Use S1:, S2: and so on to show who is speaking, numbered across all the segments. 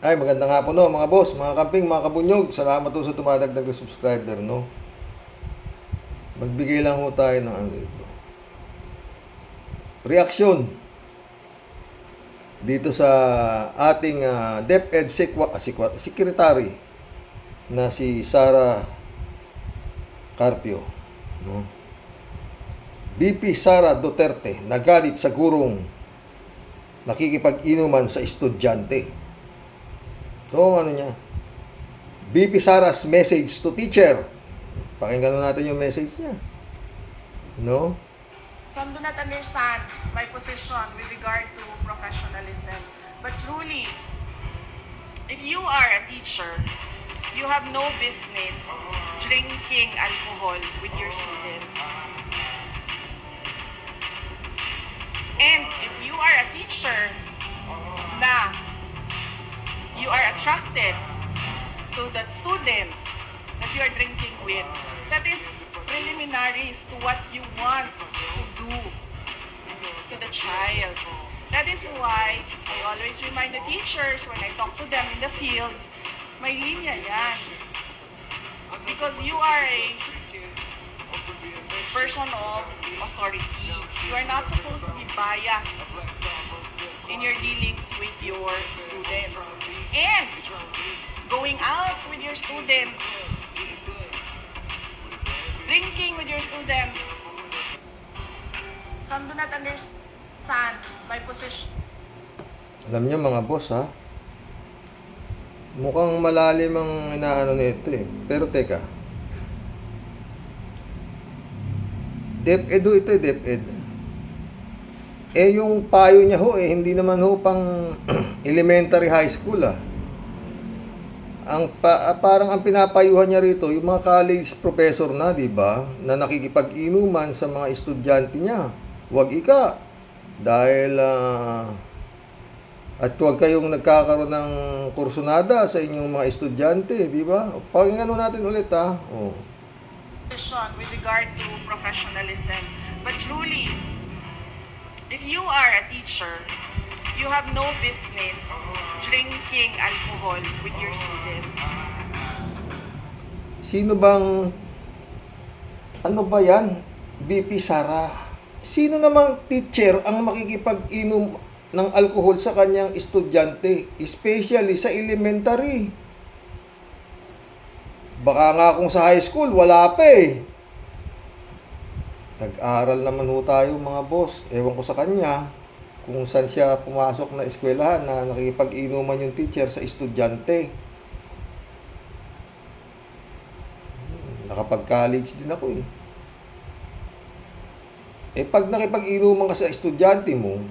S1: Ay, maganda nga po no, mga boss, mga kamping, mga kabunyog. Salamat po sa tumadagdag na subscriber, no. Magbigay lang ho tayo ng ano ito. Reaksyon dito sa ating DepEd Secretary na si Sara Carpio, no. VP Sara Duterte nagalit sa gurong nakikipag-inuman sa estudyante. So, ano niya? VP Sara's message to teacher. Pakinggan natin yung message niya. No?
S2: Some do not understand my position with regard to professionalism. But truly, if you are a teacher, you have no business drinking alcohol with your students. And if you are a teacher na you are attracted to the student that you are drinking with, that is preliminaries to what you want to do to the child. That is why I always remind the teachers when I talk to them in the field, may linya yan. Because you are a person of authority. You are not supposed to be biased in your dealings with your students. And going out with your students, drinking with your students, some do not understand my position.
S1: Alam niyo mga boss ha, mukhang malalim ang inaano nito eh. Pero teka, DepEd ho ito eh, DepEd. Eh yung payo niya ho eh, hindi naman ho pang elementary high school ah. Parang ang pinapayuhan niya rito, yung mga college professor na, di ba, na nakikipag-inuman sa mga estudyante niya. Huwag ika. Dahil, at huwag kayong nagkakaroon ng kursunada sa inyong mga estudyante, di ba? Pakinggan natin ulit, ha? Oh.
S2: With regard to professionalism. But truly, if you are a teacher, you have no business drinking alcohol with your students.
S1: Sino bang, ano ba yan? VP Sara. Sino namang teacher ang makikipag-inom ng alcohol sa kanyang estudyante, especially sa elementary? Baka nga kung sa high school, wala pa eh. Nag-aral naman ho tayo mga boss. Ewan ko sa kanya kung saan siya pumasok na eskwelahan na nakikipag-inuman yung teacher sa estudyante. Nakapag-college din ako eh. Eh pag nakipag-inuman ka sa estudyante mo,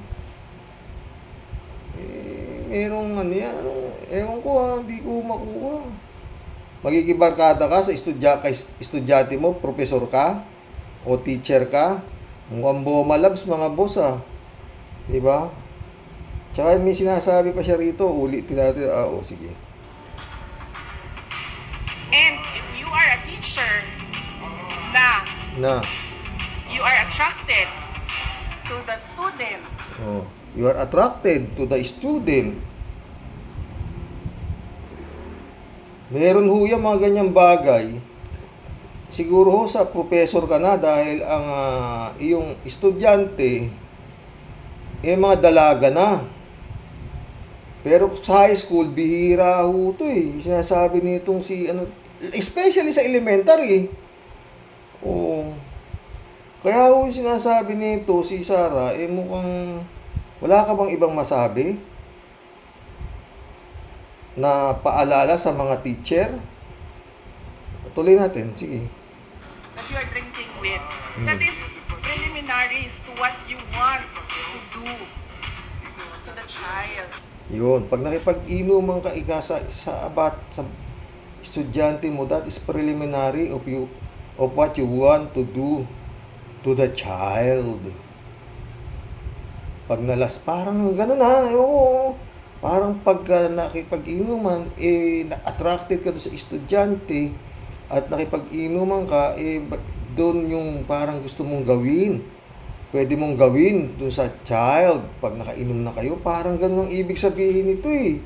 S1: eh merong ano yan, ewan ko ha, hindi ko makuha. Magigibarkada ka sa estudyante mo, professor ka, o teacher ka, mukhang bumalabs mga boss ah. Diba? Tsaka may sinasabi pa siya rito, ulitin natin, sige.
S2: And if you are a teacher na you are attracted to the student,
S1: you are attracted to the student. Meron ho yan mga ganyang bagay. Siguro ho sa professor ka na dahil ang iyong estudyante mga dalaga na. Pero sa high school, bihira ho ito eh. Sinasabi nitong especially sa elementary. Kaya ho sinasabi nito si Sara, mukhang wala ka bang ibang masabi? Na paalala sa mga teacher? Tuloy natin, sige.
S2: that you are drinking with, that is preliminaries to what you want to do to the child.
S1: Yun, pag nakipag-inuman ka sa estudyante mo, that is preliminary of what you want to do to the child. Pag parang ganun ha, parang pagka nakipag-inuman, attracted ka doon sa estudyante, at nakipag-inuman ka, doon yung parang gusto mong gawin. Pwede mong gawin doon sa child. Pag nakainom na kayo, parang ganun ang ibig sabihin nito eh.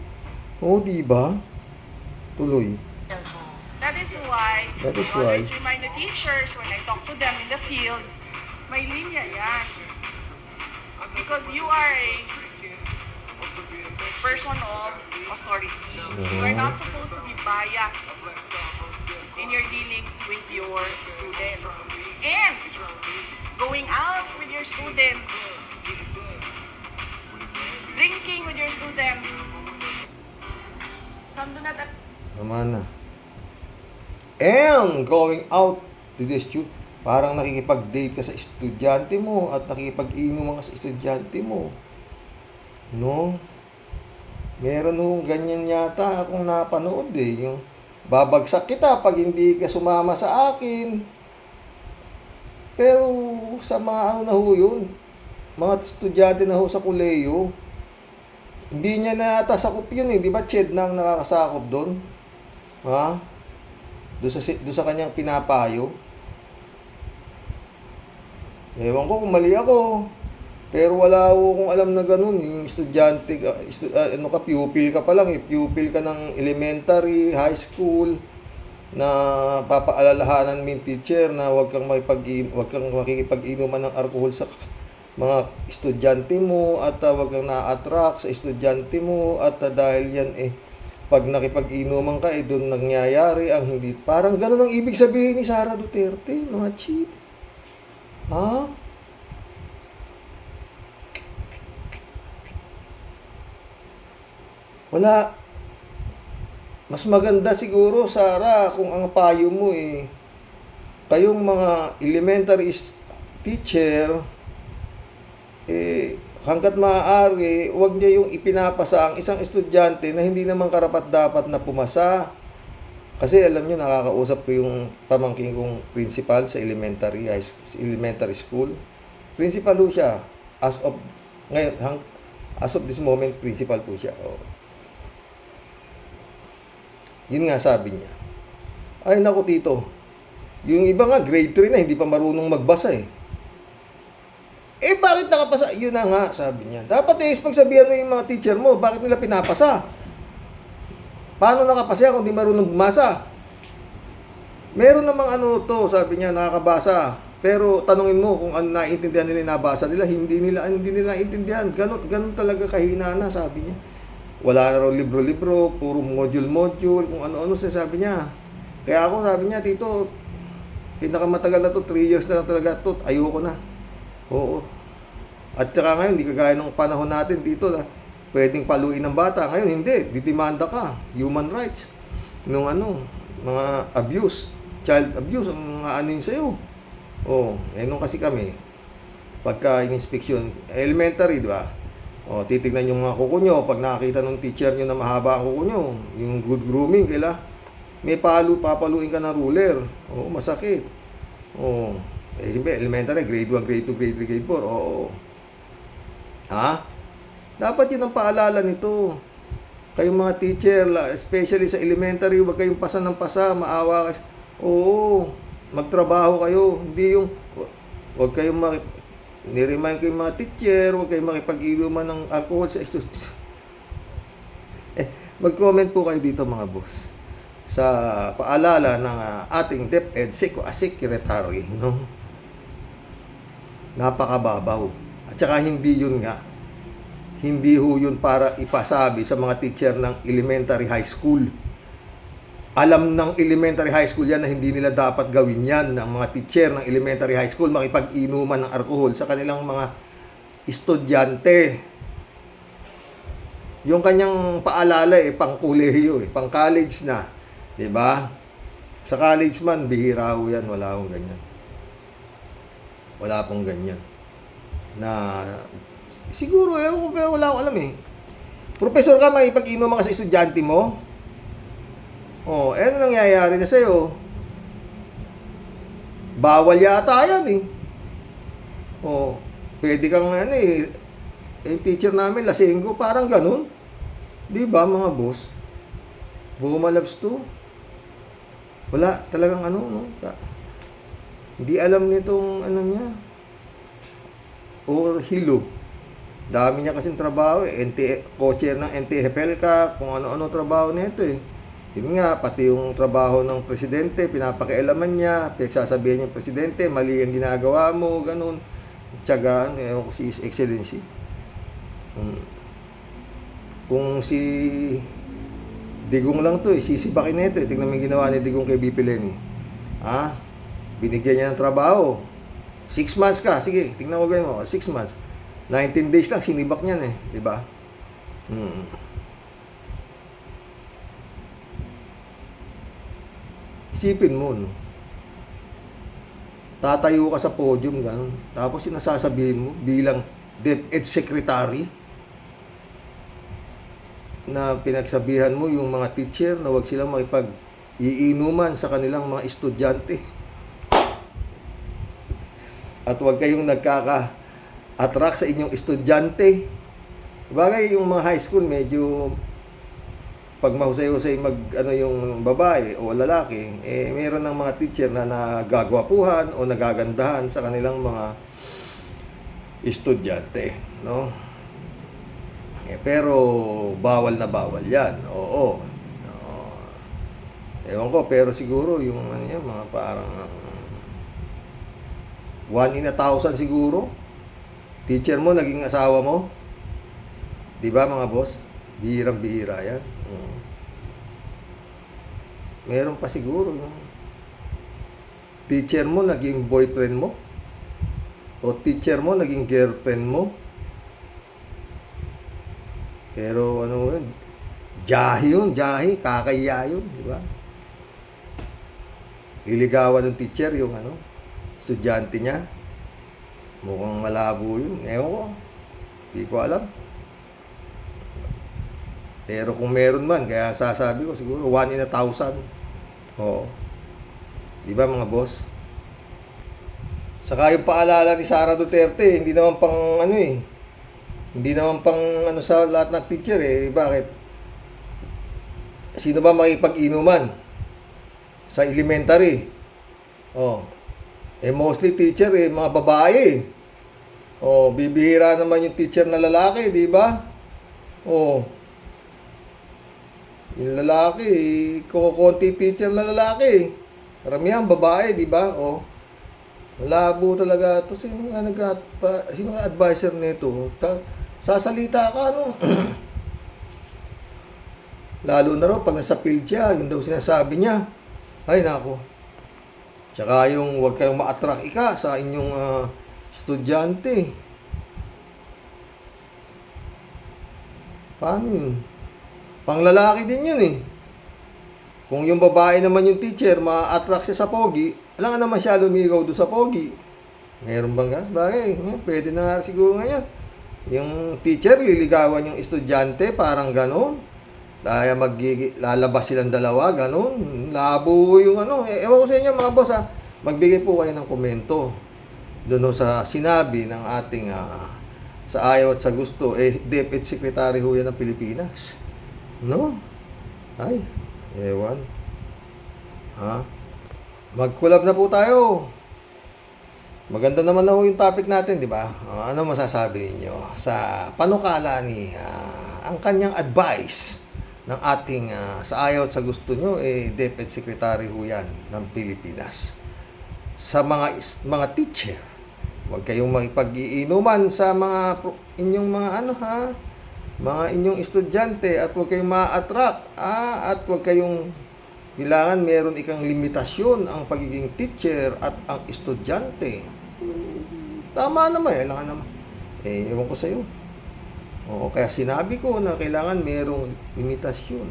S1: Oh, di ba? Tuloy.
S2: That is why
S1: That is
S2: I always
S1: why.
S2: remind the teachers when I talk to them in the field, may linya yan. Because you are a person of authority. You are not supposed to be biased in your dealings with your students. And going out with your students, drinking with your students, some do not
S1: Tama na. And going out to the student, parang nakikipag-date ka sa estudyante mo at nakikipag-inuman ka sa estudyante mo. No? Meron nung ganyan yata akong napanood eh. Yung babagsak kita pag hindi ka sumama sa akin. Pero sa mga ano na ho yun, mga estudyante na ho sa koleyo, hindi niya na ata sakop yun eh. Di ba Ched na ang nakakasakop doon? Ha? Doon sa kanyang pinapayo. Ewan ko kung mali ako. Pero wala akong alam na ganun. Yung estudyante, pupil ka pa lang eh. Pupil ka ng elementary, high school, na papaalalahanan mo yung teacher na huwag kang makikipag-inuman ng alcohol sa mga estudyante mo at huwag kang na-attract sa estudyante mo at dahil yan eh pag nakipag-inuman ka doon nangyayari ang hindi parang ganun ang ibig sabihin ni Sara Duterte, mga chief. Ha? Wala. Mas maganda siguro, Sara, kung ang payo mo eh, kayong mga elementary teacher, eh, hanggat maaari, huwag niya yung ipinapasa ang isang estudyante na hindi naman karapat-dapat na pumasa. Kasi alam niyo, nakakausap ko yung pamangkin kong principal sa elementary school. Principal po siya. As of this moment, principal po siya. Oh. Yun nga sabi niya. Ay naku tito, yung iba nga grade 3 na hindi pa marunong magbasa eh. Eh bakit nakapasa? Yun na nga sabi niya. Dapat eh pagsabihan mo yung mga teacher mo, bakit nila pinapasa? Paano nakapasa kung di marunong bumasa? Meron namang ano to, sabi niya, nakakabasa. Pero tanungin mo kung ano naiintindihan nila nabasa nila, hindi nila intindihan. Ganun talaga kahina na, sabi niya. Wala na raw libro-libro, puro module-module, kung ano-ano sabi niya. Kaya ako sabi niya, tito, pinakamatagal na to, 3 years na lang talaga to, ayoko na. Oo. At saka ngayon, hindi kagaya ng panahon natin dito na pwedeng paluin ng bata. Ngayon, hindi. Didemanda ka. Human rights. Nung mga abuse. Child abuse, ang mga ano yun sa'yo. Oo. Nung kasi kami, pagka in-inspection, elementary, di ba? O, titignan yung mga kuko nyo. Pag nakakita ng teacher nyo na mahaba ang kuko nyo, yung good grooming, may papaluin ka ng ruler. O, masakit. O, siyempre, elementary, grade 1, grade 2, grade 3, grade 4. Oo. Ha? Dapat yun ang paalala nito. Kayong mga teacher, especially sa elementary, huwag kayong pasa ng pasa, maawa kayo. Oo, magtrabaho kayo. Hindi yung, huwag kayong niremind kayong mga teacher, huwag kayong makipag-inuman ng alcohol sa students. Mag-comment po kayo dito mga boss sa paalala ng ating DepEd Secretary, no? Napakababaw. At saka hindi yun nga. Hindi ho yun para ipasabi sa mga teacher ng elementary high school. Alam ng elementary high school yan na hindi nila dapat gawin yan ng mga teacher ng elementary high school makipag-inuman ng alcohol sa kanilang mga estudyante. Yung kanyang paalala pang kolehiyo pang college na, 'di ba? Sa college man bihira ho yan, wala akong ganyan. Wala pong ganyan. Na siguro pero wala akong alam eh. Professor ka, makipag-inuman ka sa estudyante mo? Oh, ano nangyayari na sa'yo? Bawal yata yan eh. Oh, pwede kang yung teacher namin, lasinggo, parang ganun. Di ba mga boss? Bumalabs to. Wala, talagang no? Hindi alam nitong niya. O hilo. Dami niya kasing trabaho eh. Co-chair ng NTFL ka, kung ano-ano trabaho nito eh. Yun nga, pati yung trabaho ng presidente, pinapakialaman niya, pinagsasabihan yung presidente, mali ang ginagawa mo, ganun. Tiyagaan, ewan ko si His Excellency. Kung si Digong lang to eh, sisibakin nito eh. Tingnan mo yung ginawa ni Digong kay BP Lenny. Binigyan niya ng trabaho. 6 months ka, sige, tingnan mo ganyan mo, 6 months. 19 days lang, sinibak niyan eh, di ba? Isipin mo, no? Tatayo ka sa podium, gano'n. Tapos sinasasabihin mo bilang DepEd Secretary na pinagsabihan mo yung mga teacher na wag silang makipag-iinuman sa kanilang mga estudyante. At wag kayong nagkaka-attract sa inyong estudyante. Bagay yung mga high school medyo pag mahusay-husay yung babae o lalaki, eh meron ng mga teacher na nagagwapuhan o nagagandahan sa kanilang mga estudyante, no? Pero bawal na bawal 'yan. Oo. Ewan ko, pero siguro yung mga parang 1 in 1,000 siguro. Teacher mo naging asawa mo. 'Di ba mga boss? Bihirang-bihira 'yan. Meron pa siguro yung teacher mo naging boyfriend mo o teacher mo naging girlfriend mo. Pero yun, jahi, kakaya yun, di ba? Liligawan ng teacher yung estudyante niya. Mukhang malabo yun. Ewan ko. Di ko alam. Pero kung meron man, kaya sasabi ko siguro 1 in 1,000. Oo. Di ba mga boss? Saka yung paalala ni Sara Duterte, hindi naman pang hindi naman pang sa lahat ng teacher eh. Bakit? Sino ba makipag-inuman sa elementary? Mostly teacher mga babae. Bibihira naman yung teacher na lalaki, di ba? Yung lalaki, konti teacher na lalaki. Karamihan babae, di ba? Malabo talaga ito. Sino nga advisor nito? Sasalita ka, Lalo na raw, pag nasa field siya, yun daw sinasabi niya. Ay, nako. Tsaka yung huwag kayong ma-attract sa inyong estudyante. Paano yun? Panglalaki din yun eh. Kung yung babae naman yung teacher, ma-attract siya sa pogi, alam nga naman siya lumigaw doon sa pogi. Meron bang gas? Bagay, pwede na nga siguro ngayon. Yung teacher, liligawan yung estudyante, parang ganon. Dahil lalabas silang dalawa, ganon. Labo yung ewan ko sa inyo mga boss magbigay po kayo ng komento doon sa sinabi ng ating sa ayaw at sa gusto, DepEd Secretary ho yan ng Pilipinas. No? Ay, ewan. Mag-collab na po tayo. Maganda naman na ho yung topic natin, di ba? Ano masasabi niyo sa panukala ni ang kanyang advice ng ating sa ayaw at sa gusto nyo, DepEd Secretary ho yan ng Pilipinas. Sa mga teacher, huwag kayong makipag-iinuman sa inyong mga inyong estudyante at huwag kayong ma-attract at huwag kayong kailangan meron ikang limitasyon ang pagiging teacher at ang estudyante. Tama naman, kailangan naman. Ewan ko sa iyo. Kaya sinabi ko na kailangan merong limitasyon.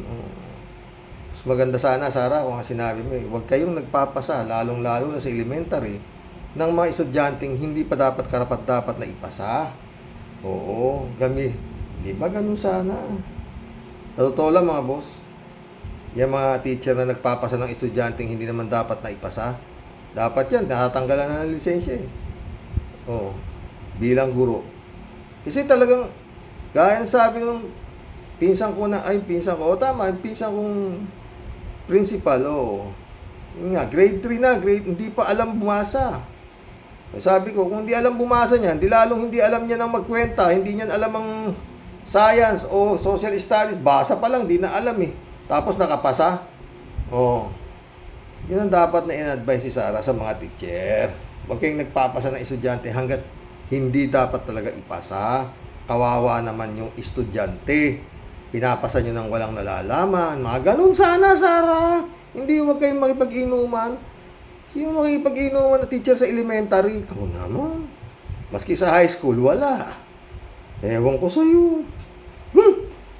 S1: Mas maganda sana, Sara, kung sinabi mo huwag kayong nagpapasa, lalong-lalo na sa elementary, ng mga estudyanteng hindi pa dapat karapat-dapat na ipasa. Di ba ganun sana? Sa totoo lang mga boss, yung mga teacher na nagpapasa ng estudyanteng hindi naman dapat na ipasa, dapat yan, nakatanggalan na ng lisensya bilang guro. Kasi talagang, gaya ng sabi ng pinsan ko, tama, yung pinsan kong principal, yun nga, grade 3 na, hindi pa alam bumasa. Sabi ko, kung hindi alam bumasa niyan, di lalong hindi alam niya ng magkwenta, hindi niyan alam ang science o social studies, basa pa lang, di na alam eh. Tapos nakapasa. Oh. Yun ang dapat na in-advise si Sarah sa mga teacher. Huwag kayong nagpapasa ng estudyante hanggat hindi dapat talaga ipasa. Kawawa naman yung estudyante. Pinapasa nyo ng walang nalalaman. Mga ganun sana, Sarah. Hindi huwag kayong makipag-inuman. Sino makipag-inuman na teacher sa elementary? Ako naman. Maski sa high school, wala. Ewan ko sa'yo.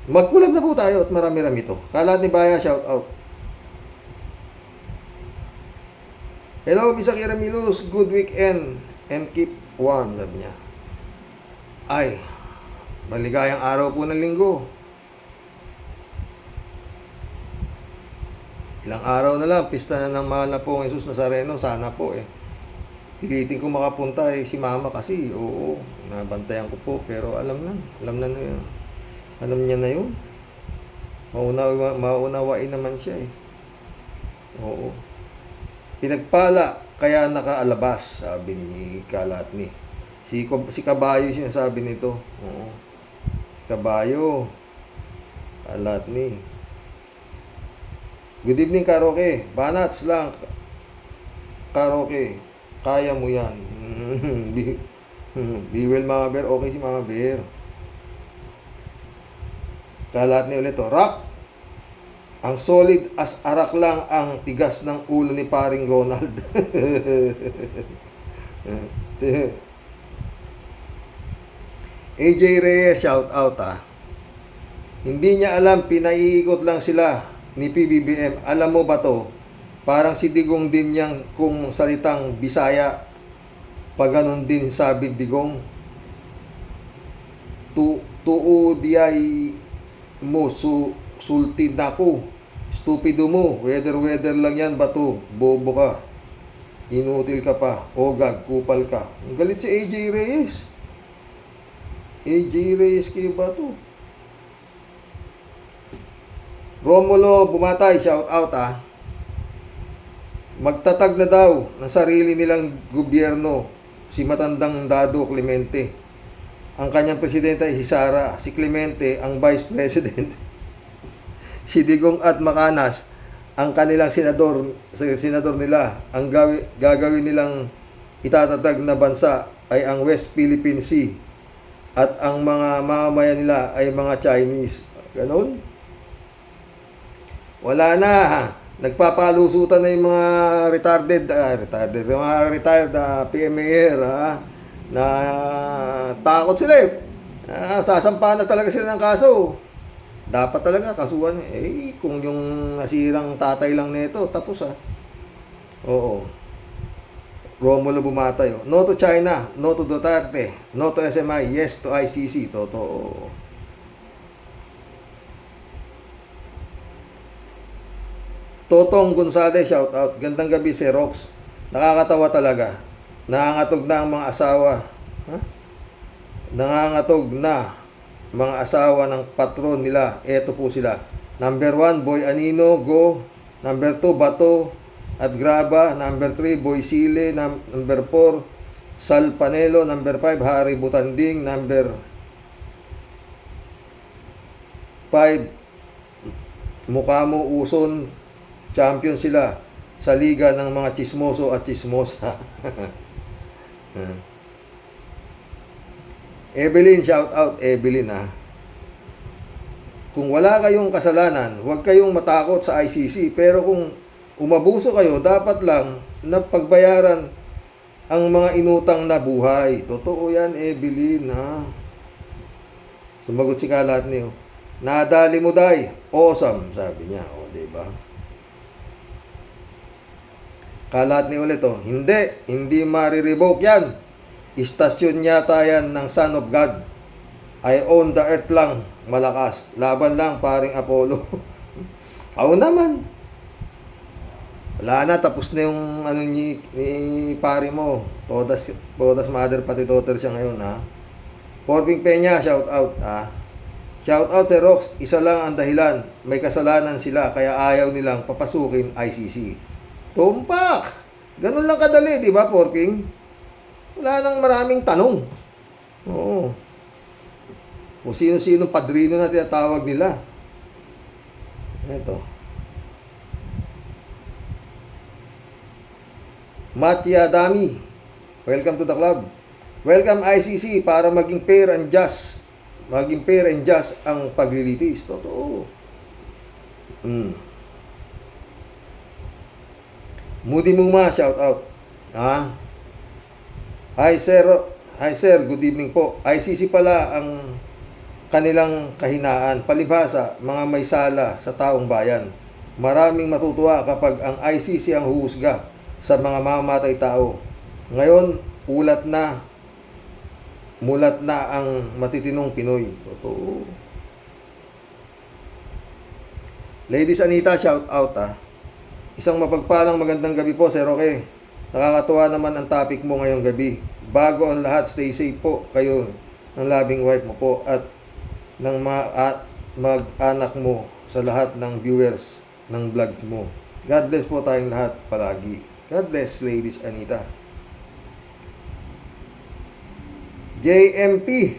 S1: Magkulab na po tayo at marami-rami to. Kalat ni Baya, shout out. Hello, Bisakira Milus. Good weekend and keep warm, sabi niya. Ay, maligayang araw po ng linggo. Ilang araw na lang, pista na ng mahal na po ng Jesus Nazareno. Sana po eh. Pilitin ko makapunta eh, si mama kasi. Oo, nabantayan ko po. Pero alam na yun. Alam niya na yun. Maunawain naman siya eh. Oo. Pinagpala, kaya nakaalabas, sabi ni Kalatni. Si Kabayo sinasabi nito. Oo. Si Kabayo. Kalatni. Good evening, Karaoke. Banats lang. Karaoke. Kaya mo yan. Be well, Mama Bear. Okay si Mama Bear. Kalat ni ulit to. Rock. Ang solid as arak lang ang tigas ng ulo ni paring Ronald. AJ Reyes, shout out ah. Hindi niya alam, pinaiikot lang sila ni PBBM. Alam mo ba to? Parang si Digong din yang kung salitang Bisaya. Pag ganun din sabi Digong. Tuo diyay mo sultid ako. Stupido mo. Weather lang yan ba to? Bobo ka. Inutil ka pa. Ogag, kupal ka. Ang galit si AJ Reyes. AJ Reyes kayo ba to? Romulo Bumatay, shout out ah. Magtatag na daw ng sarili nilang gobyerno si matandang Dado Clemente. Ang kanyang presidente ay si Sara, si Clemente ang vice president. Si Digong at Macanas ang kanilang senador nila. Ang gagawin nilang itatatag na bansa ay ang West Philippine Sea at ang mga mamamayan nila ay mga Chinese. Ganon? Wala na. Nagpapalusutan na yung mga mga retired PMAer na takot sila eh. Sasampahan na talaga sila ng kaso. Dapat talaga kasuhan eh. Kung yung nasirang tatay lang nito, tapos Oo. Romulo Bumatay. No to China, no to Duterte, no to SMI, yes to ICC. Totoo. Totong Gonzales, shout out. Gandang gabi si Rox. Nakakatawa talaga. Nangangatog na ang mga asawa. Nangangatog na mga asawa ng patron nila. Eto po sila. Number 1, Boy Anino, go. Number 2, Bato at Graba. Number 3, Boy Sile. Number 4, Sal Panelo. Number 5, Hari Butanding. Number 5, Mukamo Uson. Champion sila sa liga ng mga chismoso at chismosa. Evelyn, shout out Evelyn Kung wala kayong kasalanan, huwag kayong matakot sa ICC. Pero kung umabuso kayo, dapat lang na pagbayaran ang mga inutang na buhay. Totoo yan, Evelyn Sumagot si Kalat niyo. Nadali mo day. Awesome, sabi niya. O, diba? Kalat ni ulit hindi marirevoke yan. Istasyon yata yan ng Son of God. I own the earth lang, malakas. Laban lang, paring Apollo. Ako naman. Wala na, tapos na yung ni pari mo. Todas mother, pati daughter siya ngayon, Porping Peña, shout out, Shout out si Rox, isa lang ang dahilan. May kasalanan sila, kaya ayaw nilang papasukin ICC. Tumpak! Ganun lang kadali, di ba, Porking? Wala nang maraming tanong. Oo. Kung sino-sino padrino na tinatawag nila. Ito. Matya Dami. Welcome to the club. Welcome ICC para maging fair and just. Maging fair and just ang paglilitis. Totoo. Moody Muma, shout out. Ha? Hi sir. Hi sir, good evening po. ICC pala ang kanilang kahinaan. Palibhasa, mga may sala sa taong bayan. Maraming matutuwa kapag ang ICC ang huhusga sa mga mamamatay tao. Ngayon, mulat na ang matitinong Pinoy. Totoo. Ladies Anita, shout out Isang mapagpalang magandang gabi po, Sir Roque. Nakakatuwa naman ang topic mo ngayong gabi. Bago ang lahat, stay safe po kayo ng loving wife mo po at ng mag-anak mo sa lahat ng viewers ng vlogs mo. God bless po tayong lahat palagi. God bless, Ladies Anita. JMP.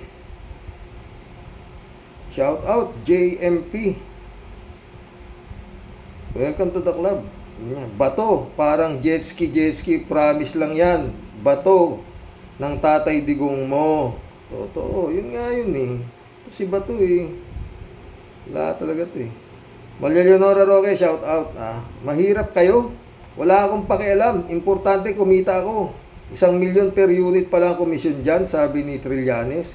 S1: Shout out, JMP. Welcome to the club. Bato, parang jet ski, promise lang yan. Bato ng Tatay Digong mo. Totoo, yun nga yun Si Bato Wala talaga to Malia Leonora Roque, shout out Mahirap kayo? Wala akong pakialam. Importante kumita ako. 1 million per unit pa lang komisyon dyan, sabi ni Trillanes.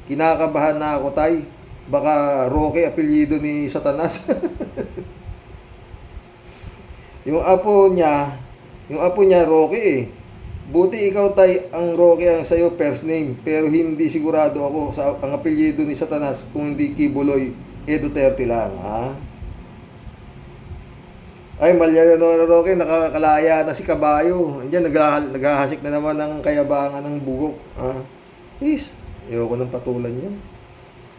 S1: Kinakabahan na ako, tay. Baka Roque apelyido ni Satanas. Yung apo niya Roque Buti ikaw tay ang Roque ang sayo first name, pero hindi sigurado ako sa ang apelyido ni Satanas kung hindi Kibuloy Duterte lang, Ay, Malia Leonora Roque, nakakalaya na si Kabayo. Andiyan, naghahasik na naman ng kayabangan ng bugok. Please, ayoko ng patulan yan.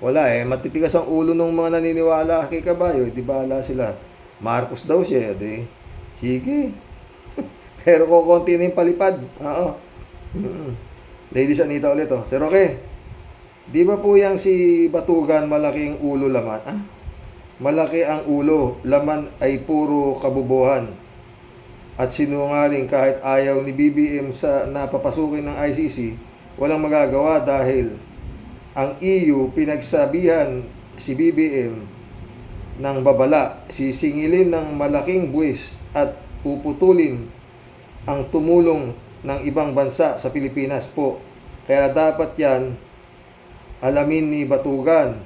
S1: Wala matitigas ang ulo ng mga naniniwala kay Kabayo. Di bala sila. Marcos daw siya, Sige. Pero kukunti na yung palipad. Oo. Ladies Anita ulit, Sir Roque, di ba po yang si Batugan malaking ulo laman? Malaki ang ulo, laman ay puro kabubuhan. At sinungaling kahit ayaw ni BBM sa napapasukin ng ICC, walang magagawa dahil ang EU pinagsabihan si BBM ng babala, sisingilin ng malaking buwis at puputulin ang tumulong ng ibang bansa sa Pilipinas po. Kaya dapat yan alamin ni Batugan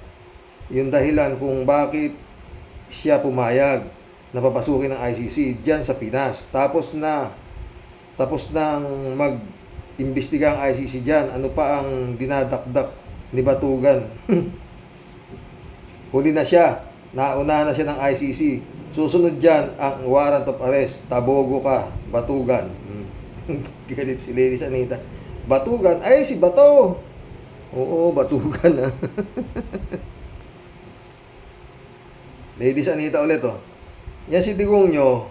S1: yung dahilan kung bakit siya pumayag na papasukin ng ICC diyan sa Pinas. Tapos nang mag-imbestiga ang ICC diyan, ano pa ang dinadakdak ni Batugan? Huli na siya, nauna na siya ng ICC. Susunod dyan ang warrant of arrest. Tabogo ka, Batugan. Galit si Ladies Anita. Batugan? Ay, si Bato! Oo, Batugan Ladies Anita ulit Yan si Digong nyo.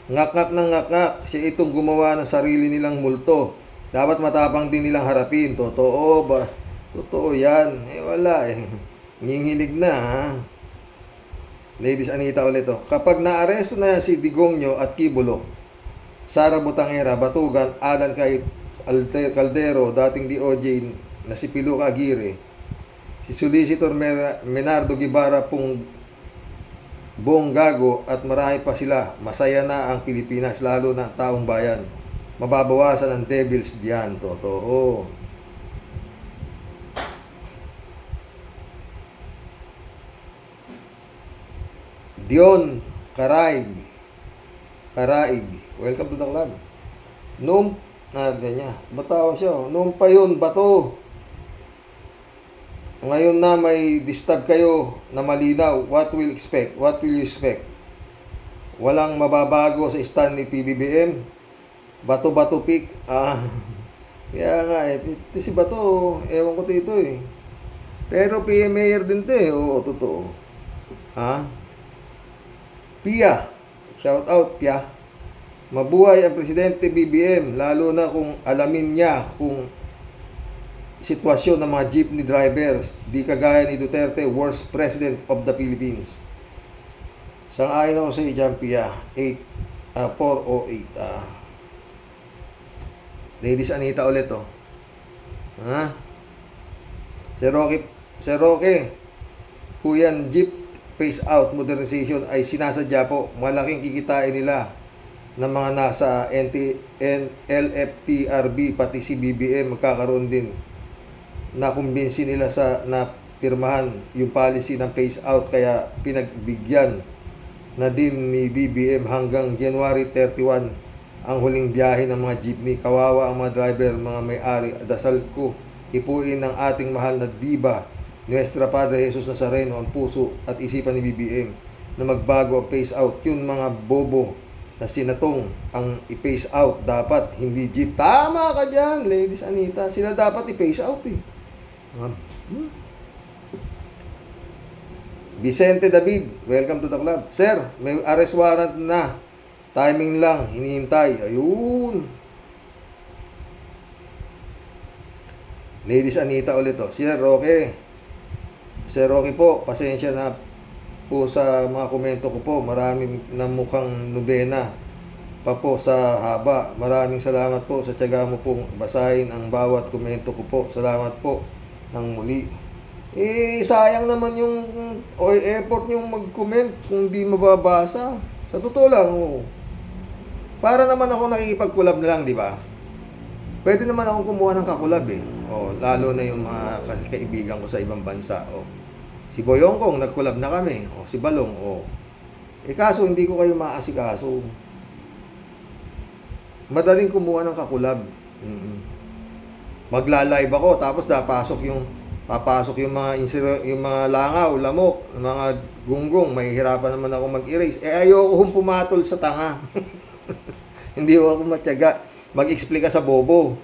S1: Ngak-ngak ng ngak-ngak. Siya itong gumawa ng sarili nilang multo. Dapat matapang din nilang harapin. Totoo ba? Totoo yan. Wala Nginginig na Ladies Anita ulit Kapag naaresto na si Digong nyo at Kibuloy, Sara Butangera, Batugan, Alan Caldero, dating DOJ na si Piluca Aguirre, si Solicitor Menardo Guevara Bong Gago at marami pa sila, masaya na ang Pilipinas, lalo na taong bayan. Mababawasan ang devils diyan. Totoo. Dion Karaig. Welcome to the club. Noong bataw siya. Noong pa yun, bato. Ngayon na may disturb kayo na malinaw. What will you expect? Walang mababago sa stand ni PBBM. Bato-bato pick. Kaya nga ito si Bato, ewan ko dito Pero PM Mayor din to Oo, totoo. Pia. Shout out, Pia. Mabuhay ang Presidente BBM, lalo na kung alamin niya kung sitwasyon ng mga jeepney drivers, di kagaya ni Duterte, worst president of the Philippines. Sang-ayon ako sa iyo dyan, Pia. 408. Ladies Anita ulit, oh. Ha? Sir Roque, Huyan Jeep phase out modernization ay sinasadya po. Malaking kikitain nila ng mga nasa LFTRB, pati si BBM magkakaroon din. Nakumbinsi nila na pirmahan yung policy ng phase out, kaya pinagbigyan na din ni BBM hanggang January 31 ang huling biyahe ng mga jeepney. Kawawa ang mga driver, mga may-ari. Dasal ko, ipuin ng ating mahal na diba, Nuestra Padre Jesus Nazareno, ang puso at isipan ni BBM na magbago ang phase out. Yun mga bobo na sinatong ang i-phase out, dapat hindi jeep. Tama ka dyan, Ladies Anita. Sila dapat i-phase out eh. Vicente David, welcome to the club. Sir, may arrest warrant na. Timing lang, hinihintay. Ayun. Ladies Anita ulit, oh. Sir Roque po, pasensya na po sa mga komento ko po. Maraming na mukhang nobena pa po sa haba. Maraming salamat po sa tiyaga mo pong basahin ang bawat komento ko po. Salamat po ng muli. Sayang naman yung effort yung mag-comment kung di mababasa. Sa totoo lang, oh. Para naman ako nakikipag-collab na lang, di ba? Pwede naman akong kumuha ng kakulab eh. Lalo na yung mga kaibigan ko sa ibang bansa. Si Boyong Kong, nag-collab na kami. Si Balong, kaso hindi ko kayo maasikaso. Madaling kumuha ng kakulab. Magla-live ako, tapos papasok yung mga langaw, lamok, mga gunggong, mahihirapan naman ako mag-erase. Ayoko kong pumatol sa tanga. Hindi ako matyaga mag-explain ka sa bobo.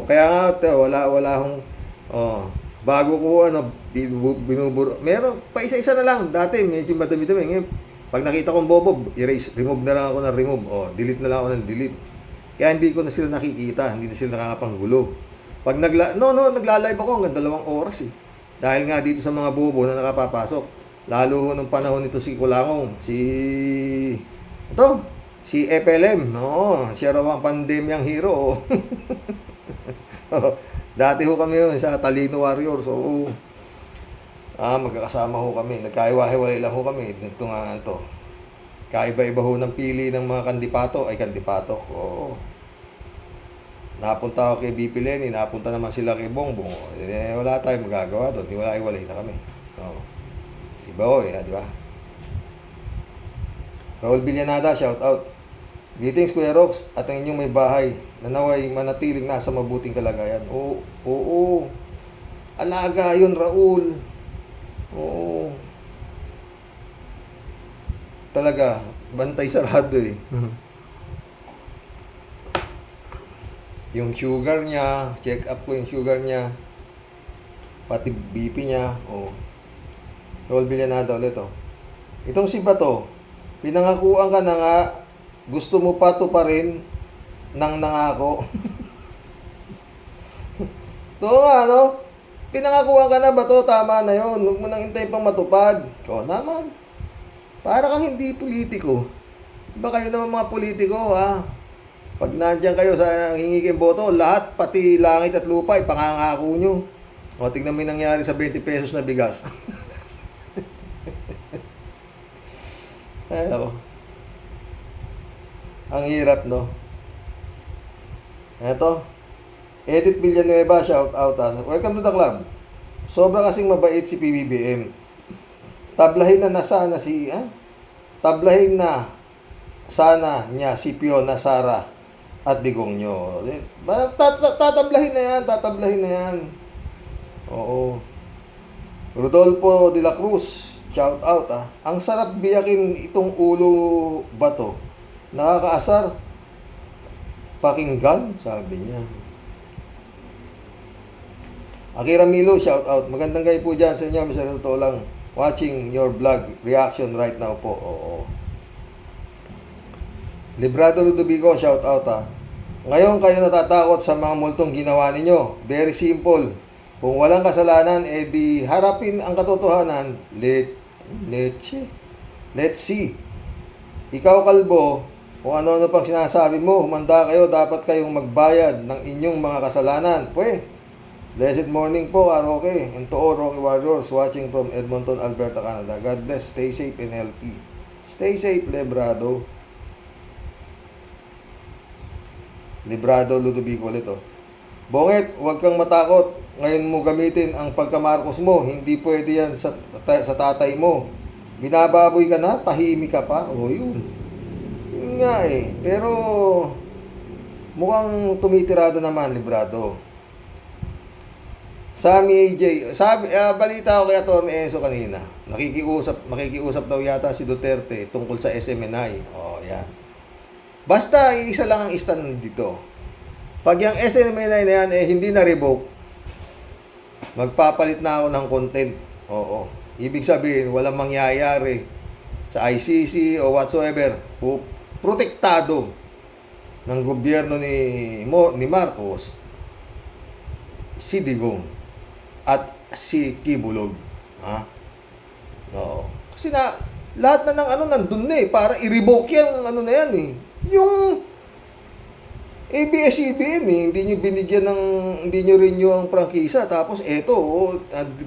S1: Kaya nga wala akong bago ko binuburo. Meron pa isa-isa na lang. Dati medyo madami-dami. Ngayon, pag nakita kong bobo, erase, remove na lang ako ng remove. Delete na lang ako ng delete. Kaya hindi ko na sila nakikita, hindi na sila nakakapanggulo. Pag nagla-live ako hanggang 2 oras eh. Dahil nga dito sa mga bobo na nakapapasok. Lalo nung panahon nito si Kulangong, si FLM, siya raw ang pandemyang hero. Dati ho kami yun sa Talino Warriors. Magkakasama ho kami. Nagkaiwa-hiwalay lang ho kami. Kaiba-iba ho ng pili ng mga kandipato. Napunta ako kay BP Lenny, napunta naman sila kay Bongbong. Wala tayong magagawa doon. Hiwalay-hiwalay na kami. Iba ho di ba? Raul Villanada, shout out. Greetings, Kuya Rox, at ang inyong may bahay na naway manatiling nasa mabuting kalagayan. Oo. Alaga yun, Raul. Oo. Talaga, bantay sarado eh. Yung sugar niya, check up ko yung sugar niya. Pati BP niya. Raul Villanada ulit, Itong si Bato, pinangakuan ka na nga, gusto mo pa to pa rin nang nangako. Pinangakuan ka na ba to? Tama na yon. Huwag mo nang hintay pang matupad. Naman. Para kang hindi politiko. Iba kayo naman mga politiko, ha? Pag nandiyan kayo sa hingi kayong boto, lahat, pati langit at lupa, ipangangako nyo. Tingnan mo yung nangyari sa 20 pesos na bigas. Ang hirap, no? Eto, Edith Villanueva, shout out. Welcome to the club. Sobra kasing mabait si PBBM. Tablahin na sana niya si Fiona, Sara at Digongyo. Tatablahin na yan. Oo. Rodolfo de la Cruz, shout out. Ang sarap biyakin itong ulo bato. Nakakaasar. Pakinggan, sabi niya. Akira Milo, shout out. Magandang gabi po dyan sa inyo. Sa totoo lang, watching your vlog reaction right now po. Librado Ludovico, shout out ha. Ngayon kayo natatakot sa mga multong ginawa ninyo. Very simple. Kung walang kasalanan, edi harapin ang katotohanan. Let's see. Ikaw, kalbo, kung ano-ano pang sinasabi mo, humanda kayo, dapat kayong magbayad ng inyong mga kasalanan. Blessed morning po, Karoke. And to all Rocky Warriors watching from Edmonton, Alberta, Canada. God bless. Stay safe and healthy. Stay safe, Librado. Librado Ludovico ulit, oh. Bongit, huwag kang matakot. Ngayon mo gamitin ang pagka-Marcos mo. Hindi pwede yan sa tatay mo. Binababoy ka na, tahimik ka pa. O yun. Yun nga eh. Pero mukhang tumitirado naman, Librado. Sammy AJ, balita ko kay Atty. Enzo kanina. Makikiusap daw yata si Duterte tungkol sa SMNI. Oh, yan. Basta isa lang ang stand dito. Pag yung SMNI na yan hindi na-revoke, magpapalit na ako ng content. Oo. Ibig sabihin, walang mangyayari sa ICC o whatsoever. Protektado ng gobyerno ni Marcos si Digong at si Kibulog. Ha? Oo. Kasi lahat na ng nandun na eh. Para i-revoke yan, na yan eh. Yung ABS-CBN eh, hindi nyo renew ang prangkisa. Tapos eto,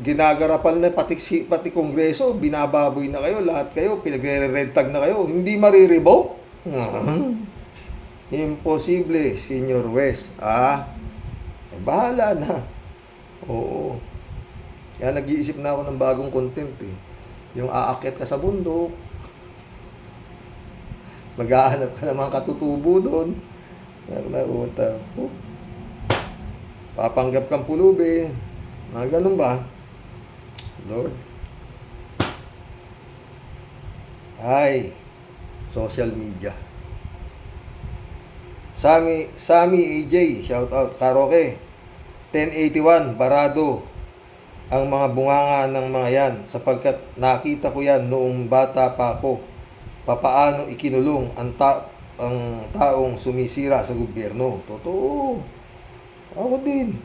S1: ginagarapal na pati Kongreso, binababoy na kayo, lahat kayo, pinagre-red tag na kayo. Hindi marirevoke? Imposible, Senior West. Bahala na. Oo. Kaya nag-iisip na ako ng bagong content eh. Yung aakyat ka sa bundok, maghahanap ka ng mga katutubo doon. Papanggap kang pulubi. Mga ganun ba? Lord. Ay, social media. Sammy AJ, shout out. Karoke. 1081, barado ang mga bunganga ng mga yan sapagkat nakita ko yan noong bata pa ako. Papaano ikinulong ang taong sumisira sa gobyerno. Totoo. Ako din.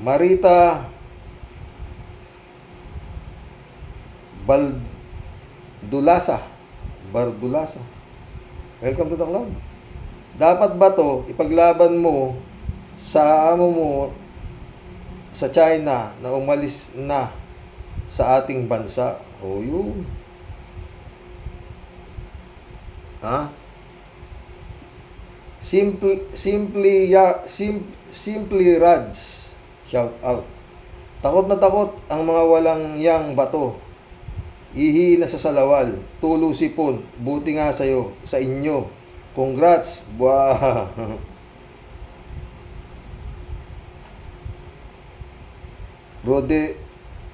S1: Marita Bardulasa. Welcome to the club. Dapat ba to ipaglaban mo sa amo mo sa China na umalis na sa ating bansa? O yun. Ha? Simply Rads, shout out. Takot na takot ang mga walang yang bato. Ihi na sa salawal, tulo sipon, buti nga sa inyo. Congrats, buah.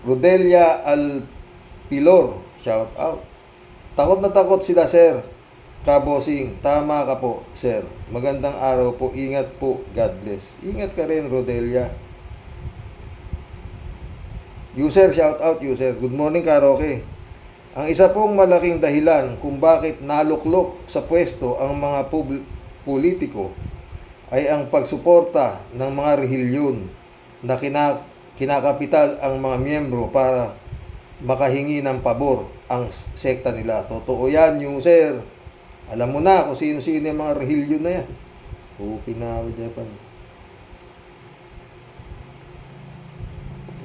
S1: Rodelia Alpilor, shout out. Takot na takot sila, sir. Kabosing, tama ka po, sir. Magandang araw po, ingat po, God bless. Ingat ka rin, Rodelia. User, shout out, user. Good morning, Karoke. Ang isa pong malaking dahilan kung bakit naluklok sa pwesto ang mga politiko ay ang pagsuporta ng mga rehilyon na kinakapital ang mga miyembro para makahingi ng pabor ang sekta nila. Totoo yan, user. Alam mo na kung sino-sino yung mga rehilyon na yan. Okinawa, Japan.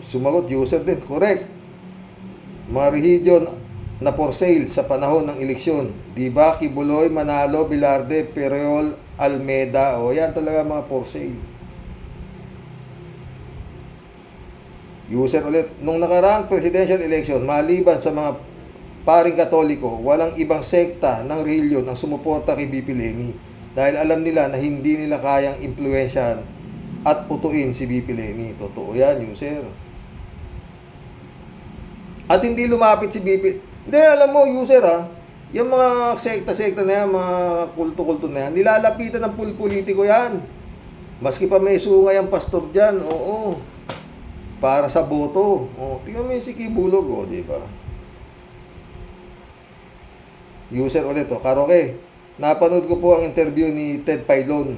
S1: Sumagot, user din. Correct. Mga rehilyon na for sale sa panahon ng eleksyon. Diba? Kibuloy, Manalo, Bilarde, Periol, Almeda. O yan talaga mga for sale. User ulit. Nung nakaraang presidential election, maliban sa mga paring Katoliko, walang ibang sekta ng reliyon ang sumuporta kay BP Leni dahil alam nila na hindi nila kayang impluwensyahan at putuin si BP Leni. Totoo yan, user. At hindi lumapit si BP. Hindi, alam mo, user yung mga sekta-sekta na yan, mga kulto-kulto na yan, nilalapitan ng politiko yan. Maski pa may sungay ang pastor dyan, oo. Para sa boto. Tingnan mo yung si Kibulog, di ba? User ulit, Karoke, napanood ko po ang interview ni Ted Pailon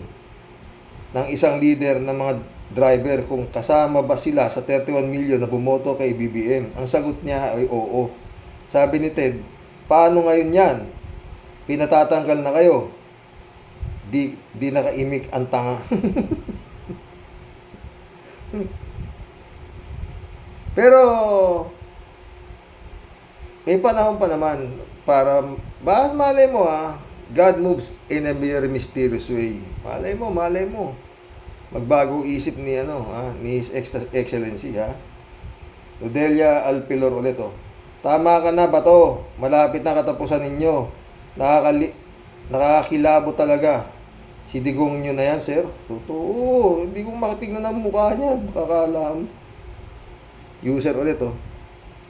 S1: ng isang leader ng mga driver kung kasama ba sila sa 31 million na bumoto kay BBM. Ang sagot niya ay oo. Sabi ni Ted, paano ngayon yan? Pinatatanggal na kayo. Di nakaimik ang tanga. Pero may panahon pa naman para malay mo God moves in a very mysterious way. Malay mo. Magbago isip ni ni His Excellency Rodelia Alpilor ulit Tama ka na Bato. Malapit na katapusan ninyo. Nakakakilabo talaga. Si Digong nyo na yan, sir. Totoo. Hindi ko makatignan ang mukha niya. Kakalaam. User ulit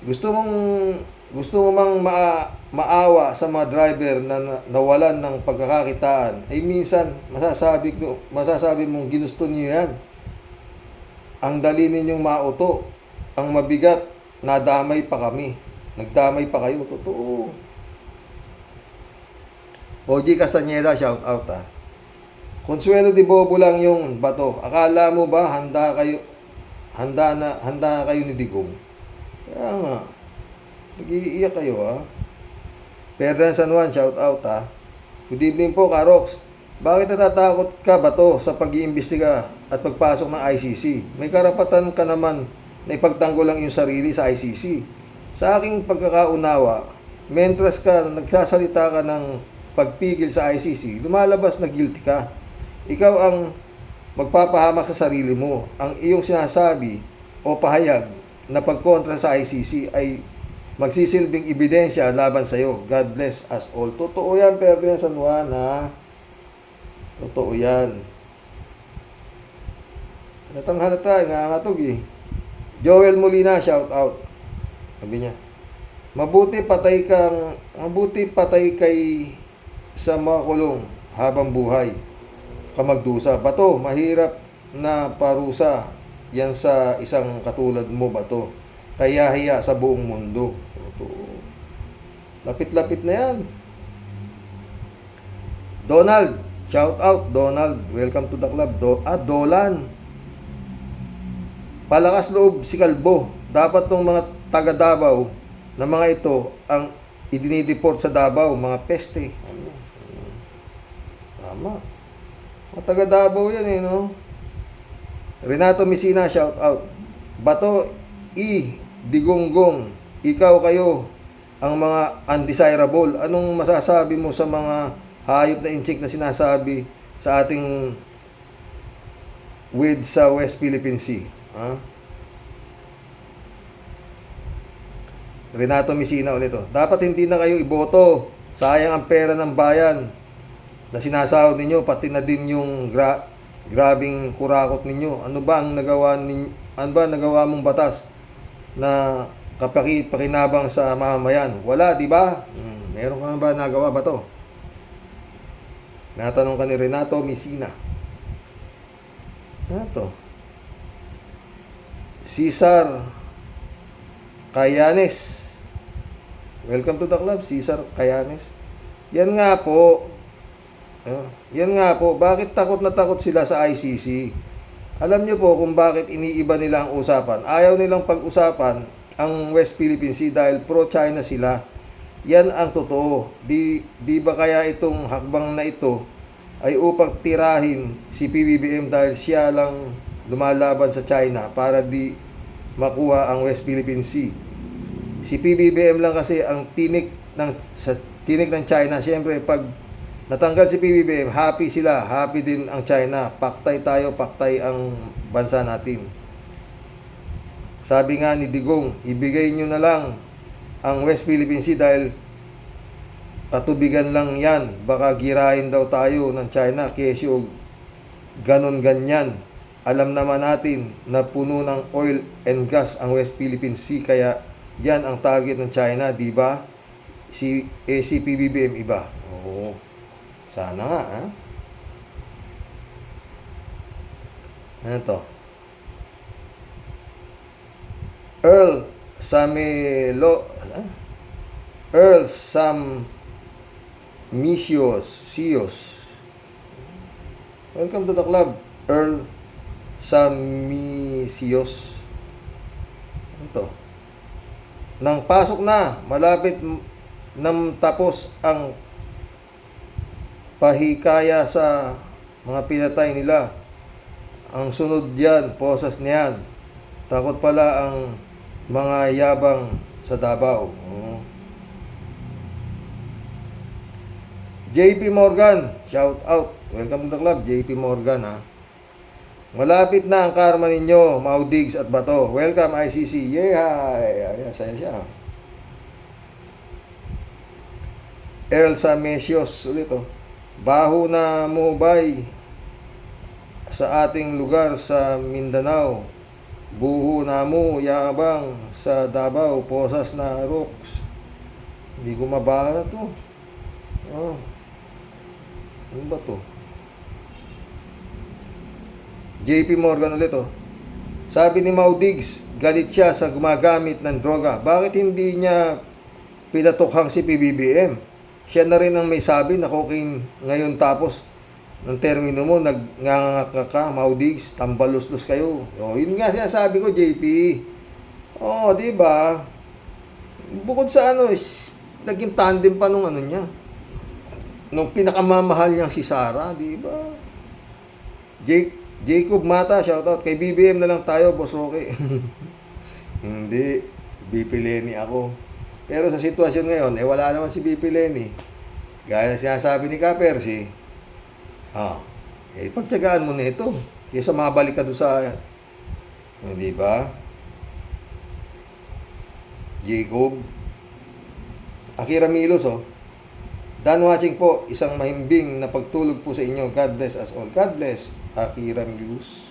S1: Gusto mo mang maawa sa mga driver na nawalan ng pagkakakitaan, ay minsan masasabi mong ginusto niyo yan. Ang dali ninyong mauto. Ang mabigat, nadamay pa kami. Nagdamay pa kayo. Totoo. OG Castañeda, shout out Consuelo de Bobo lang yung Bato. Akala mo ba handa kayo ni Digong? Kaya nga. Nag-iiyak kayo Perdan San Juan, shout out Good evening po, Karox. Bakit natatakot ka Bato sa pag-iimbestiga at pagpasok ng ICC? May karapatan ka naman na ipagtanggol lang iyong sarili sa ICC. Sa aking pagkakaunawa, mentras ka nagsasalita ka ng pagpigil sa ICC, lumalabas na guilty ka. Ikaw ang magpapahamak sa sarili mo. Ang iyong sinasabi o pahayag na pagkontra sa ICC ay magsisilbing ebidensya laban sa iyo. God bless us all. Totoo yan, Ferdinand San Juan, Totoo yan. Halata, nangangatog Joel Molina, shout out. Sabi niya, mabuti patay kay sa mga kulong habang buhay. Kamagdusa. Bato, mahirap na parusa yan sa isang katulad mo, Bato. Kaya hiya sa buong mundo. Lapit-lapit na yan. Donald, shout out Donald. Welcome to the club. Dolan. Palakas loob si Kalbo. Dapat tong mga taga Davao na mga ito ang idinideport sa Davao, mga peste. Tama. Mga taga Davao yan Renato Messina, shout out. Bato, Digonggong, ikaw kayo ang mga undesirable. Anong masasabi mo sa mga hayop na inchik na sinasabi sa ating with sa West Philippine Sea? Renato Messina ulit Dapat hindi na kayo iboto. Sayang ang pera ng bayan na sinasahod ninyo, pati na din yung grabing kurakot ninyo. Ano ba nagawa mong batas na pakinabang sa mamamayan? Wala, di ba? Meron ka ba nagawa ba to? Natanong ka ni Renato Messina. Ano to? Cesar Cayanes. Welcome to the club, Cesar Cayanes. Yan nga po. Bakit takot na takot sila sa ICC? Alam nyo po kung bakit iniiba nila ang usapan. Ayaw nilang pag-usapan ang West Philippine Sea dahil pro-China sila. Yan ang totoo. Di ba kaya itong hakbang na ito ay upang tirahin si PBBM dahil siya lang lumalaban sa China para di makuha ang West Philippine Sea. Si PBBM lang kasi ang tinik ng China. Siyempre, pag natanggal si PBBM, happy sila. Happy din ang China. Paktay tayo, paktay ang bansa natin. Sabi nga ni Digong, ibigay nyo na lang ang West Philippine Sea dahil patubigan lang yan. Baka girahin daw tayo ng China. Kesyo, ganon ganyan. Alam naman natin na puno ng oil and gas ang West Philippine Sea. Kaya yan ang target ng China, di ba? Si PBBM iba. Oo. Sana nga, Ano to? Earl Sam Sios. Welcome to the club, Earl Samisios. Ito. Nang pasok na, malapit nang tapos ang pahikaya sa mga pinatay nila. Ang sunod diyan, posas niyan. Takot pala ang mga yabang sa Davao. Oh. JP Morgan, shout out. Welcome to the club, JP Morgan ha. Malapit na ang karma ninyo, Maudigs at Bato. Welcome ICC. Yay! Ayan, saya siya. Elsa Mesios ulit oh. Baho na Mubay sa ating lugar sa Mindanao. Buho na mo yabang sa Davao, posas na rocks. Hindi ko mabara to. Oh. Ano ba to? JP Morgan ulit oh. Sabi ni Maudigs, galit siya sa gumagamit ng droga. Bakit hindi niya pinatukhang si PBBM? Siya na rin ang may sabi na cocaine ngayon tapos ng termino mo, nagngangaka ka, Maudigs, tambaluslos kayo. O, yun nga sinasabi ko, JP. O, di ba? Bukod sa ano, naging tandem pa nung ano niya. Nung pinakamamahal niyang si Sarah, di ba? Jacob Mata, shoutout. Kay BBM na lang tayo, Boss Roque. Hindi. BP Lenny ako. Pero sa sitwasyon ngayon, wala naman si BP Lenny. Gaya na sinasabi ni Kapersi, pagtyagaan mo na ito. Kaysa mabalik ka doon sa, hindi ba? Jacob. Akira Milos, oh. Dan watching po, isang mahimbing na pagtulog po sa inyo. God bless us all. God bless, Akira Milos.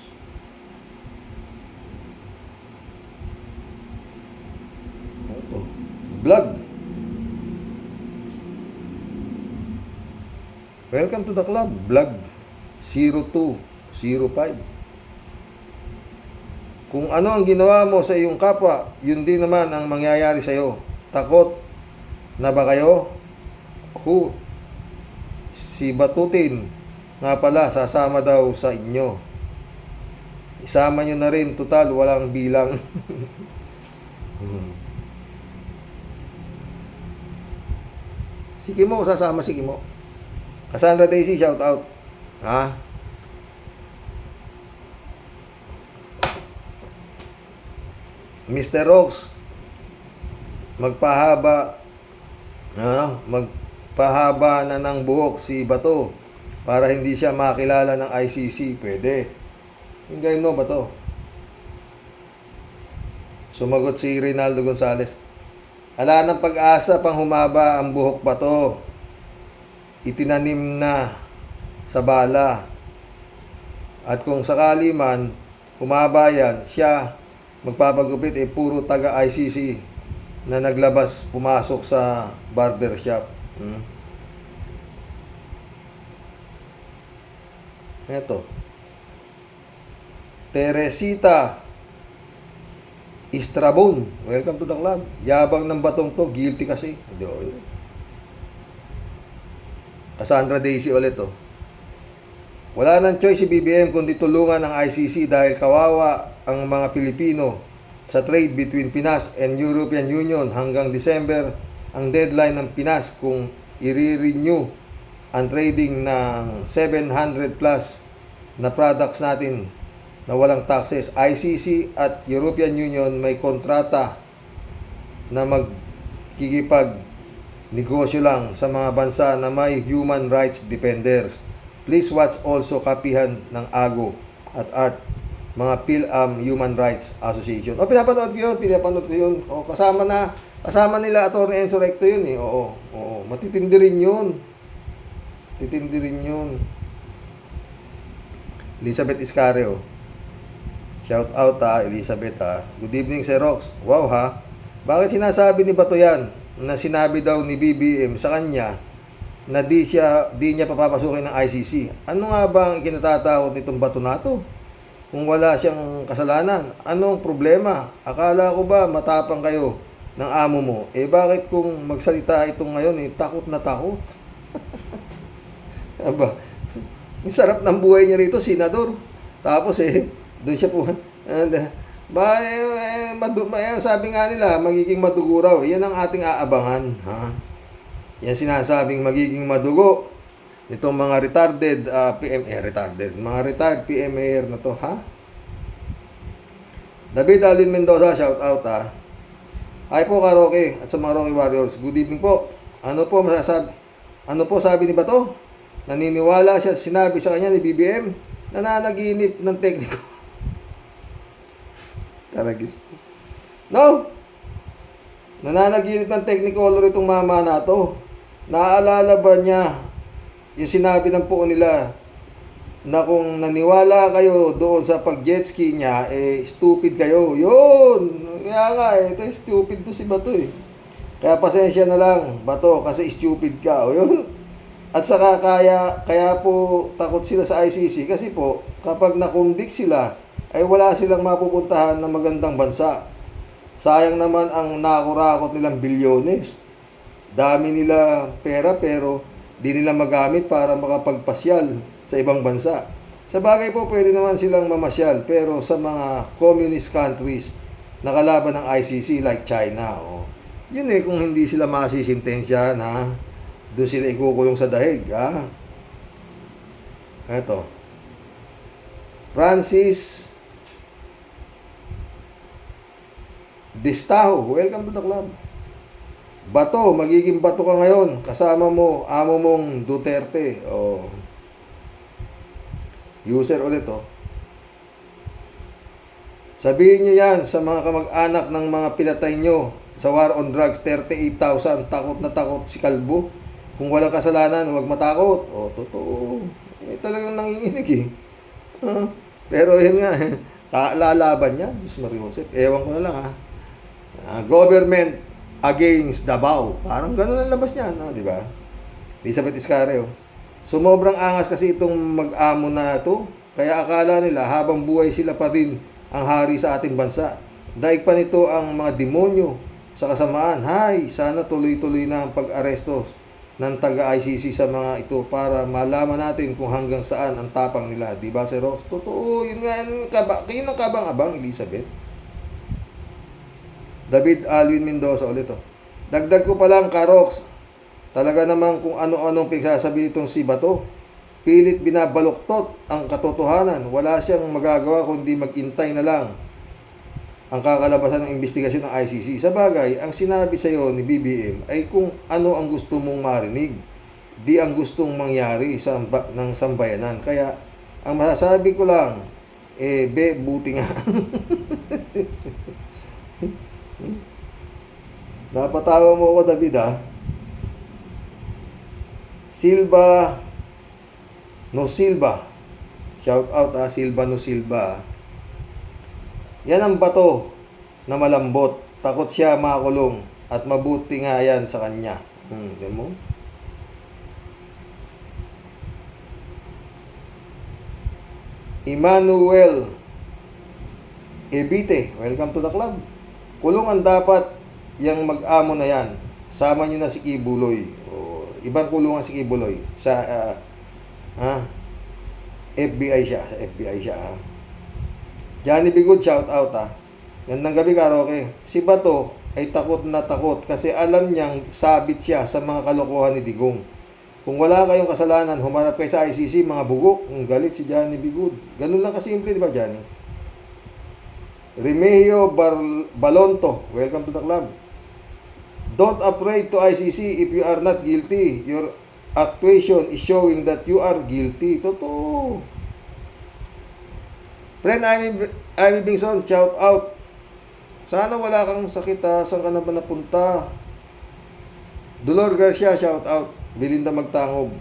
S1: Ito. Vlog. Welcome to the club. Vlog 0205. Kung ano ang ginawa mo sa iyong kapwa, yun din naman ang mangyayari sa iyo. Takot na ba kayo? Si Batutin nga pala sasama daw sa inyo. Isama nyo na rin, total walang bilang. Si Kimo, sasama si Kimo. Cassandra Daisy, shout out. Ha? Mr. Rocks, magpahaba na ng buhok si Bato para hindi siya makilala ng ICC. Pwede. Hinggayin mo, Bato. Sumagot si Rinaldo Gonzales. Ala ng pag-asa pang humaba ang buhok, Bato. Itinanim na sa bala. At kung sakali man humaba yan, siya magpapagupit puro taga ICC na naglabas pumasok sa barbershop. Eto. Teresita Istrabon, welcome to the club. Yabang ng Batong to, guilty kasi. Cassandra Daisy ulit oh. Wala nang choice si BBM kundi tulungan ang ICC dahil kawawa ang mga Pilipino sa trade between Pinas and European Union. Hanggang December ang deadline ng Pinas kung i-renew ang trading ng 700 plus na products natin na walang taxes. ICC at European Union may kontrata na magkikipag negosyo lang sa mga bansa na may human rights defenders. Please watch also kapihan ng AGO at ART, mga PhilAm Human Rights Association. Pinapanood ko yun. Kasama nila Atty. Enzo Recto yun eh. Oo. Matitindi rin yun. Elizabeth Iscareo. Shout out ha, Elizabeth ha. Good evening, Sir Rox. Wow ha. Bakit sinasabi ni Bato yan na sinabi daw ni BBM sa kanya na di niya papapasukin ng ICC? Ano nga ba ang ikinatatakot nitong Bato na to? Kung wala siyang kasalanan, anong problema? Akala ko ba matapang kayo ng amo mo? Bakit kung magsalita itong ngayon takot na takot? Aba, ang sarap ng buhay niya rito, senador. Tapos doon siya po. And, sabi nga nila, magiging madugo raw. Yan ang ating aabangan. Ha? Yan sinasabing magiging madugo. Itong mga retarded, mga retired PMAR na to, ha? David Alvin Mendoza, shout out, ha? Hi po, Karoke, at sa mga Rocky Warriors. Good evening po. Ano po sabi ni Bato? Naniniwala siya, sinabi sa kanya ni BBM, nananaginip ng tekniko. Taragis. No! Nananaginip ng technicolor itong mama na to. Naaalala ba niya yung sinabi ng puo nila na kung naniwala kayo doon sa pag-jet ski niya, stupid kayo. Yun! Kaya nga, ito stupid to si Bato eh. Kaya pasensya na lang, Bato, kasi stupid ka. O yun. At saka kaya po takot sila sa ICC kasi po, kapag na-convict sila, ay wala silang mapupuntahan na magandang bansa. Sayang naman ang nakurakot nilang bilyones. Dami nila pera pero di nila magamit para makapagpasyal sa ibang bansa. Sa bagay po, pwede naman silang mamasyal pero sa mga communist countries na kalaban ng ICC like China. Yun kung hindi sila masisintensya na doon sila ikukulong sa dahig. Eto. Francis Distaho, welcome to the club. Bato, magiging bato ka ngayon. Kasama mo, amo mong Duterte. User ulit, Sabihin nyo yan sa mga kamag-anak ng mga pinatay nyo sa war on drugs, 38,000. Takot na takot si Kalbo. Kung walang kasalanan, huwag matakot. Totoo. Talagang nanginginig Pero yun nga, lalaban niya. Diyos Maria Joseph. Ewan ko na lang government against Davao. Parang ganun ang labas niya, di ba? Elizabeth Iscareo. Sumobrang angas kasi itong mag-amo na ito. Kaya akala nila habang buhay sila pa din ang hari sa ating bansa. Daig pa nito ang mga demonyo sa kasamaan. Sana tuloy-tuloy na ang pag-aresto ng taga-ICC sa mga ito para malaman natin kung hanggang saan ang tapang nila. Di ba, Sir Rox? Totoo, yun nga, kayo ng kabang-abang, Elizabeth. David Alvin Mendoza ulit Dagdag ko pa lang, Karox, talaga naman kung ano-anong pinagsasabi itong si Bato. Pilit binabaluktot ang katotohanan. Wala siyang magagawa kundi mag-intay na lang ang kakalabasan ng investigasyon ng ICC. Sa bagay, ang sinabi sa iyo ni BBM ay kung ano ang gusto mong marinig, di ang gustong mangyari ng sambayanan. Kaya, ang masasabi ko lang, buti nga. Napatawa mo ako, David, Silva no Silva. Shout out, Silva no Silva. Yan ang bato na malambot. Takot siya makulong. At mabuti nga yan sa kanya. Yan mo? Emmanuel Ebite, welcome to the club. Kulong ang dapat yang mag-amo na yan. Sama nyo na si Kibuloy. Ibang kulungan si Kibuloy. Sa FBI siya. Sa FBI siya. Johnny Bigod, shout out Gandang gabi, Karoke. Si Bato ay takot na takot kasi alam niyang sabit siya sa mga kalokohan ni Digong. Kung wala kayong kasalanan, humarap kayo sa ICC, mga bugok. Ang galit si Johnny Bigod. Ganun lang kasimple, di ba, Johnny? Remigio Balonto, welcome to the club. Don't afraid to ICC if you are not guilty. Your actuation is showing that you are guilty. Totoo. Friend, Amy Bingson, shout out. Sana wala kang sakit Saan ka na ba napunta? Dolor Garcia, shout out. Belinda Magtangob.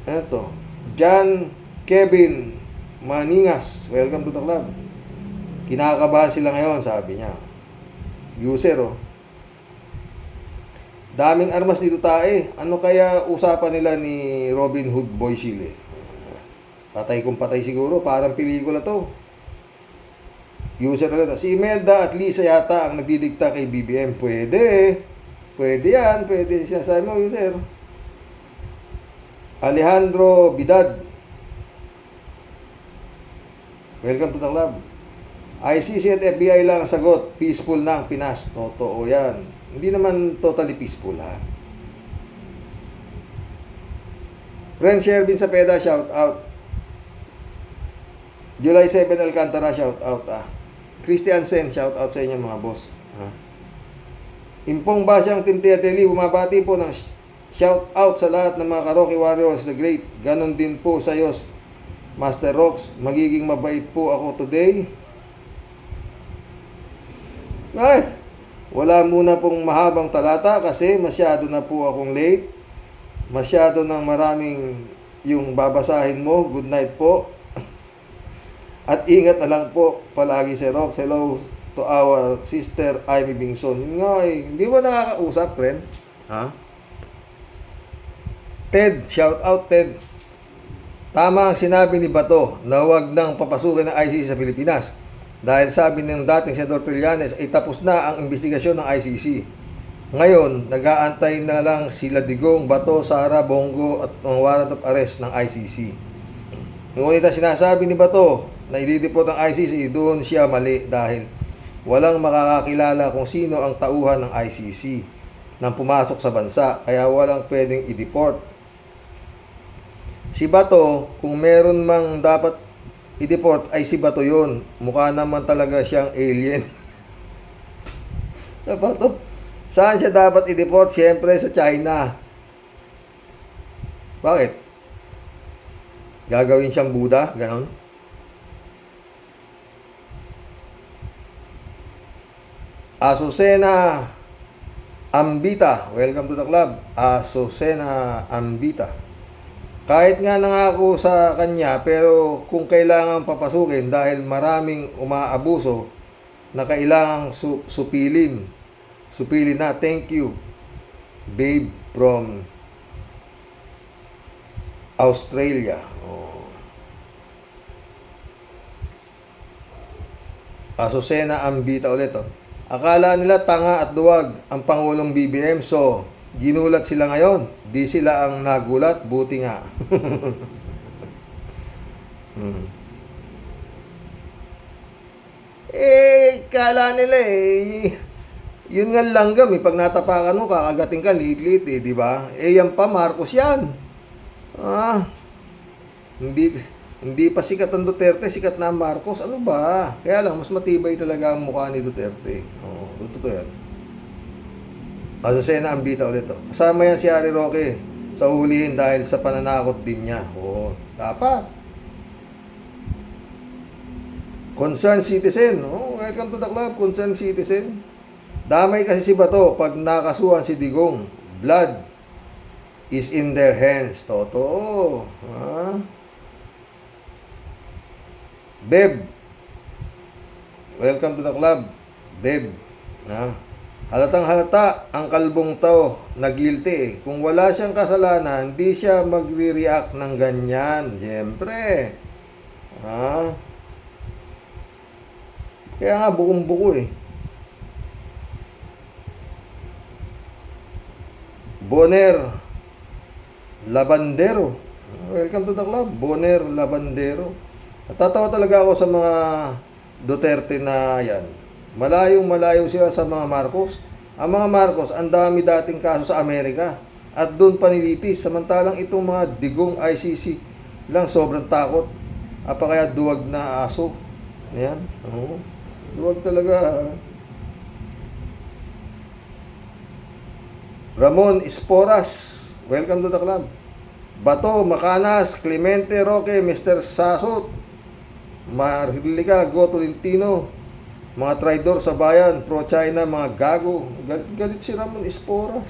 S1: Eto. John Kevin Maningas, welcome to the club. Kinakabahan sila ngayon, sabi niya. User, daming armas dito tae. Ano kaya usapan nila ni Robin Hood Boy Chile? Patay kung patay siguro. Parang pelikula to. User ulit. Si Imelda at Lisa yata ang nagdidikta kay BBM. Pwede. Pwede yan. Pwede sinasabi mo, user. Alejandro Bidad, welcome to the club. ICC at FBI lang ang sagot. Peaceful na ang Pinas. Totoo yan. Hindi naman totally peaceful, ha. Friend Shervin Sapeda, shout out. July 7 Alcantara, shout out, Christian Sen, shout out sa inyo mga boss, ha. Impong Basyang Team Tiateli, bumabati po ng shout out sa lahat ng mga Karoki Warriors the Great. Ganon din po sa iyo, Master Rox. Magiging mabait po ako today. Ay, wala muna pong mahabang talata kasi masyado na po akong late. Masyado nang maraming yung babasahin mo. Good night po. At ingat na lang po palagi si Rox. Hello to our sister Amy Bingson. Yun nga eh, hindi mo nakakausap, friend? Ha? Ted, shout out Ted. Tama ang sinabi ni Bato na huwag nang papasukin ng ICC sa Pilipinas. Dahil sabi ng dating Senador Trillanes ay tapos na ang investigasyon ng ICC. Ngayon, nag-aantay na lang sila Digong, Bato, Sara, Bongo at ang warrant of arrest ng ICC. Ngunit ang sinasabi ni Bato na idideport ng ICC, doon siya mali dahil walang makakakilala kung sino ang tauhan ng ICC nang pumasok sa bansa, kaya walang pwedeng i-deport. Si Bato, kung meron mang dapat i-deport ay si Bato yun. Mukha naman talaga siyang alien. Bato, saan siya dapat i-deport? Siyempre sa China. Bakit? Gagawin siyang Buddha? Ganon? Azucena Ambita, welcome to the club. Azucena Ambita. Kahit nga nangako sa kanya, pero kung kailangan papasukin dahil maraming umaabuso na kailangang supilin na. Thank you, babe from Australia. Oh. Azucena Ambita ulit. Oh. Akala nila tanga at duwag ang Pangulong BBM, so ginulat sila ngayon. Di sila ang nagulat, buti nga. Kala nila yun nga langgam pag natapakan mo, kakagating ka, liit-liit di ba? Yan pa, Marcos yan. Hindi pa sikat ang Duterte, sikat na ang Marcos. Ano ba? Kaya lang, mas matibay talaga ang mukha ni Duterte. Totoo yan. Azucena Ambita ulit. Kasama yan si Harry Roque sa ulihin dahil sa pananakot din niya. Dapat. Concerned citizen. Welcome to the club, concerned citizen. Damay kasi si Bato pag nakasuhan si Digong. Blood is in their hands. Totoo. Beb. Welcome to the club. Beb. Halatang halata ang kalbong tao na guilty. Kung wala siyang kasalanan, hindi siya magre-react ng ganyan. Siyempre. Kaya nga bukong-buko Boner Labandero. Welcome to the club. Boner Labandero. Natatawa talaga ako sa mga Duterte na yan. Malayong-malayo sila sa mga Marcos. Ang mga Marcos, ang dami dating kaso sa Amerika. At doon panilitis. Samantalang itong mga Digong ICC lang sobrang takot. Apa kaya duwag na aso. Ayan. Duwag talaga. Ramon Esporas. Welcome to the club. Bato, Macanas, Clemente Roque, Mr. Sasot, Marilica, Go Tolentino, mga traidor sa bayan, pro-China, mga gago. Galit si Ramon Esporas.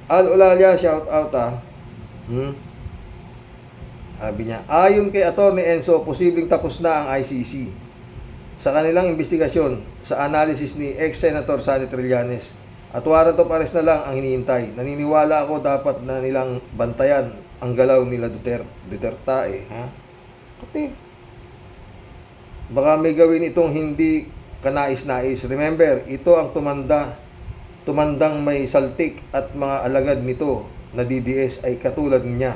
S1: Al Olalia, shout out Sabi niya, ayon kay Atty. Enzo, posibleng tapos na ang ICC. Sa kanilang investigasyon, sa analysis ni ex-Senator Sonny Trillanes. At warrant of arrest na lang ang hinihintay. Naniniwala ako dapat na nilang bantayan ang galaw nila Duterte. Kasi baka may gawin itong hindi kanais-nais. Remember, ito ang tumandang may saltik at mga alagad nito na DDS ay katulad niya.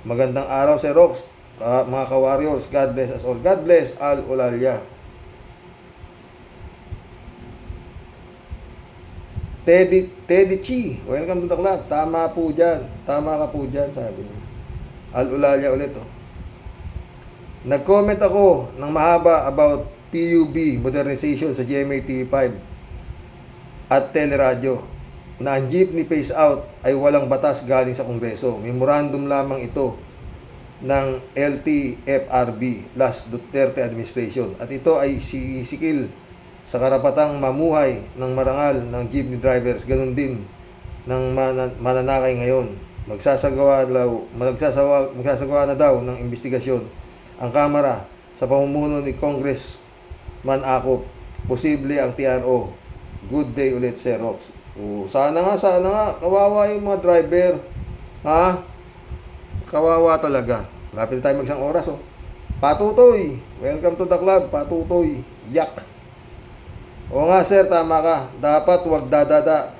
S1: Magandang araw, Sir Rox, mga ka-warriors. God bless us all. God bless Al Olalia. Teddy Chi, welcome to the club. Tama po dyan. Tama ka po dyan, sabi niya. Al Olalia ulit, oh. Nag-comment ako ng mahaba about PUB modernization sa GMA TV5 at teleradyo na ang jeepney phase out ay walang batas galing sa Kongreso. Memorandum lamang ito ng LTFRB, last Duterte administration. At ito ay sisikil sa karapatang mamuhay ng marangal ng jeepney drivers. Ganun din ng mananakay ngayon. Magsasagawa na daw ng investigasyon ang Kamara sa pamumuno ni Congressman Acop. Posible ang TRO. Good day ulit, Sir Rox. Sana nga. Kawawa yung mga driver. Ha? Kawawa talaga. Lapit na tayo magsang oras, oh. Patutoy. Welcome to the club, Patutoy. Yak. Oo nga, sir, tama ka. Dapat wag dadada.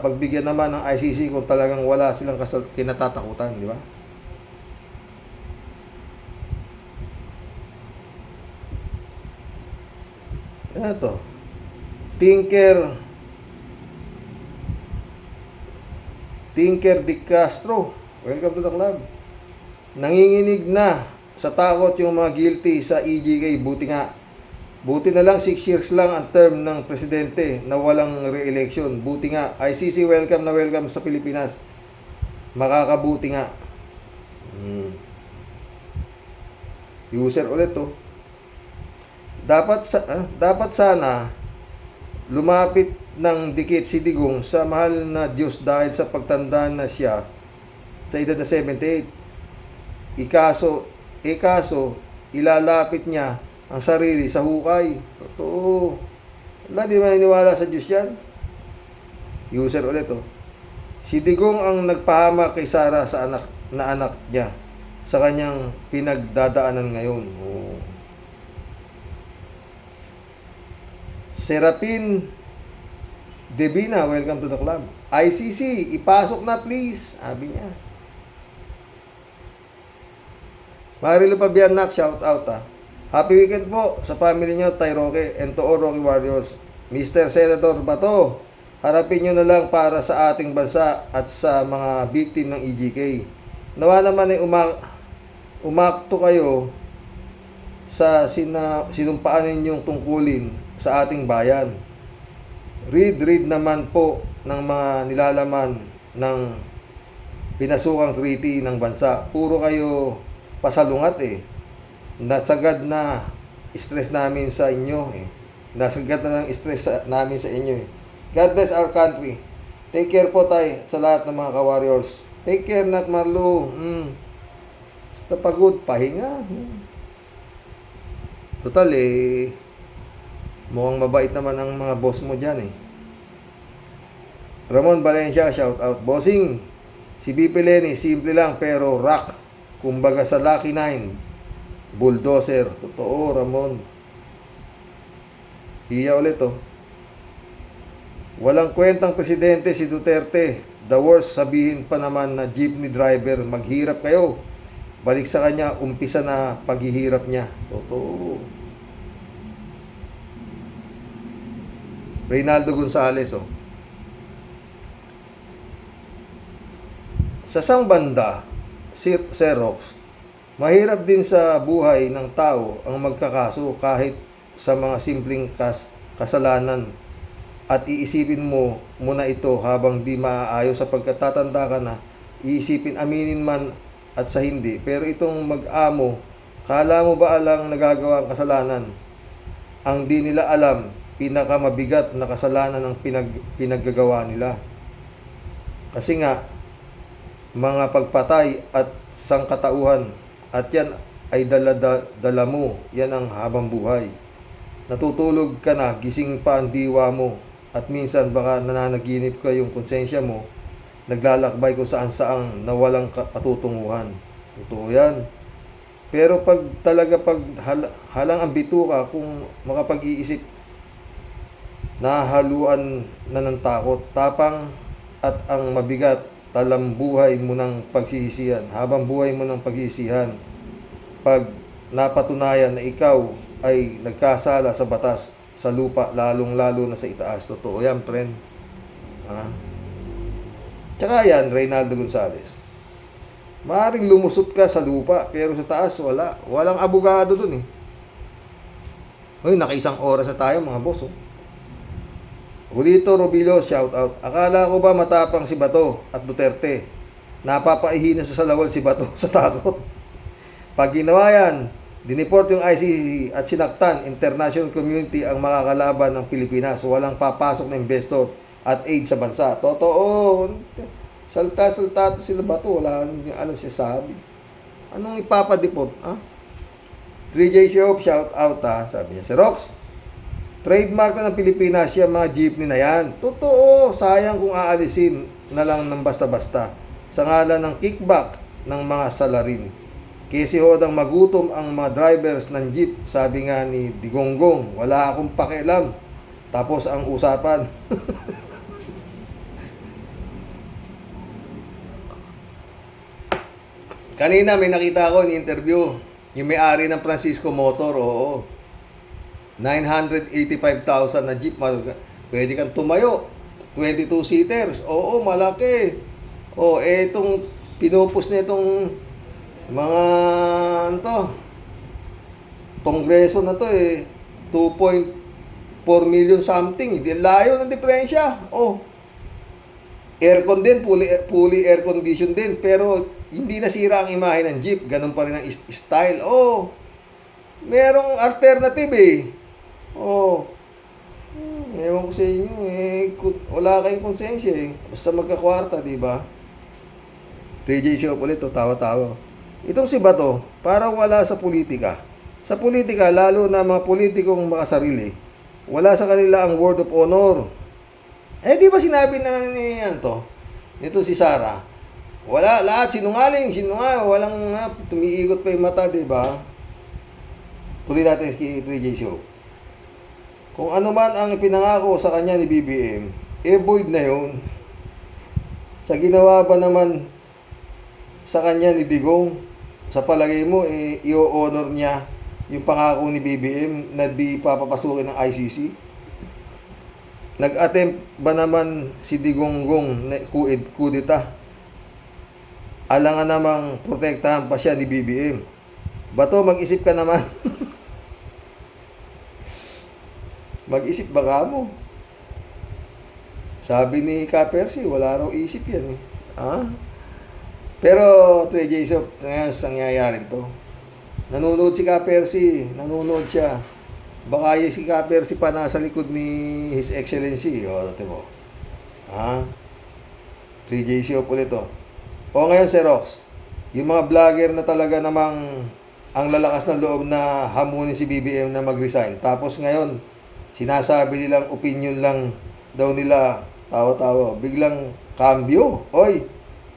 S1: Pagbigyan naman ng ICC kung talagang wala silang kinatatakutan, di ba? Ano to? Tinker Di Castro. Welcome to the club. Nanginginig na sa takot yung mga guilty sa EJK. Buti na lang 6 years lang ang term ng presidente na walang re-election. Buti nga. ICC, welcome na welcome sa Pilipinas. Makakabuti nga. User ulit, to. Dapat sana lumapit ng dikit si Digong sa mahal na Diyos dahil sa pagtanda na siya sa edad na 78. Kaso, ilalapit niya ang sarili sa hukay. Totoo. Wala, di maniniwala sa Diyos yan. User ulit, oh. Si Digong ang nagpahamak kay Sara sa anak niya sa kanyang pinagdadaanan ngayon. Oh. Serapin Devina, welcome to the club. ICC, ipasok na please, sabi niya. Marilo Pabianak, shout out, ha. Happy weekend po sa family nyo, Tay Roque, and to all Rocky Warriors. Mr. Senator Bato, harapin nyo na lang para sa ating bansa at sa mga victim ng EJK. Nawa naman ay umakto kayo sa sinumpaan ninyong tungkulin sa ating bayan. Read naman po ng mga nilalaman ng pinasukang treaty ng bansa. Puro kayo pasalungat, eh. Nasagad na stress namin sa inyo, eh. Nasagad na ng stress namin sa inyo, eh. God bless our country. Take care po tayo sa lahat ng mga ka-warriors. Take care, Nak Marlo. Basta pagod, pahinga. Total, eh, mukhang mabait naman ang mga boss mo dyan, eh. Ramon Valencia, shout out. Bossing, si BP Lenny, simple lang pero rock. Kumbaga sa Lucky 9, bulldozer. Totoo, Ramon. Iya ulit, oh. Walang kwentang presidente si Duterte. The worst, sabihin pa naman na jeepney driver, maghirap kayo. Balik sa kanya, umpisa na paghihirap niya. Totoo. Reynaldo Gonzales, oh. Sa sang banda, Sir Rox, mahirap din sa buhay ng tao ang magkakaso kahit sa mga simpleng kasalanan at iisipin mo muna ito habang di maaayos sapagkat tatanda ka na, iisipin aminin man at sa hindi. Pero itong mag-amo, kala mo ba alang nagagawa ang kasalanan? Ang di nila alam, pinakamabigat na kasalanan ang pinaggagawa nila. Kasi nga, mga pagpatay at sangkatauhan, at yan ay dala mo, yan ang habang buhay. Natutulog ka na, gising pa ang diwa mo, at minsan baka nananaginip ka yung konsensya mo, naglalakbay kung saan-saang na walang patutunguhan. Totoo yan. Pero pag halang ang bituka, kung makapag-iisip, nahaluan na ng takot, tapang at ang mabigat talambuhay mo ng pagsisisihan, habang buhay mo ng pagsisisihan, pag napatunayan na ikaw ay nagkasala sa batas, sa lupa, lalong-lalo na sa itaas. Totoo yan, friend. Ha? Tsaka yan, Reynaldo Gonzales. Maaaring lumusot ka sa lupa, pero sa taas, wala. Walang abogado dun eh. Hoy, nakaisang oras na tayo mga boss. Oh. Julito Robilo, shout out. Akala ko ba matapang si Bato at Duterte? Napapaihi na sa salawal si Bato sa takot. Pag ginawa yan, dineport yung ICC at sinaktan international community ang makakalaban ng Pilipinas. Walang papasok na investor at aid sa bansa. Totoo. Salta-salta sila Bato. Wala ano siya sabi. Anong ipapadeport? Ha? 3J Shop, shout out ha. Sabi niya. Si Rox, trademark na ng Pilipinas yung mga jeepney na yan. Totoo, sayang kung aalisin na lang ng basta-basta sa ngalan ng kickback ng mga salarin. Kasi hodang magutom ang mga drivers ng jeep, sabi nga ni Digonggong, wala akong pakialam. Tapos ang usapan. Kanina may nakita ko ni interview, yung may-ari ng Francisco Motor, oo. 985,000 na jeep, pwede kang tumayo. 22 seaters, oo, malaki. Oh, itong pinupus na itong mga ano to, kongreso na to eh, 2.4 million something. Hindi layo ng diferensya. Oh, aircon din, fully air condition din, pero hindi nasira ang imahe ng jeep. Ganun pa rin ang style. Oh, merong alternative eh. Oh, ewan ko sa inyo eh, wala kayong konsensya eh. Basta magkakwarta, di ba? 3J Shop ulit, tawa-tawa. Itong si Bato, parang wala sa politika. Sa politika, lalo na mga politikong makasarili, wala sa kanila ang word of honor. Eh, di ba sinabi na ni nito si Sara, wala, lahat sinungaling, walang tumiikot pa yung mata, di ba? Tuloy natin si 3J Shop. Kung ano man ang pinangako sa kanya ni BBM, void na yun. Sa ginawa ba naman sa kanya ni Digong, sa palagay mo, i-honor niya yung pangako ni BBM na di papapasukin ng ICC? Nag-attempt ba naman si Digonggong na kudeta? Alangan namang protektahan pa siya ni BBM. Bato, mag-isip ka naman. Mag-isip ba ka mo? Sabi ni Ka-Percy, wala raw isip yan eh. Ha? Pero 3J Shop, ngayon sa nangyayari to. Nanonood si Ka-Percy, nanonood siya. Baka yung si Ka-Percy pa nasa likod ni His Excellency. O, dati mo. Ha? 3J Shop ulit to. O ngayon si Rox, yung mga vlogger na talaga namang ang lalakas ng loob na hamunin si BBM na mag-resign. Tapos ngayon, sinasabi nilang opinion lang daw nila, tawa-tawa, biglang kambyo. Oy,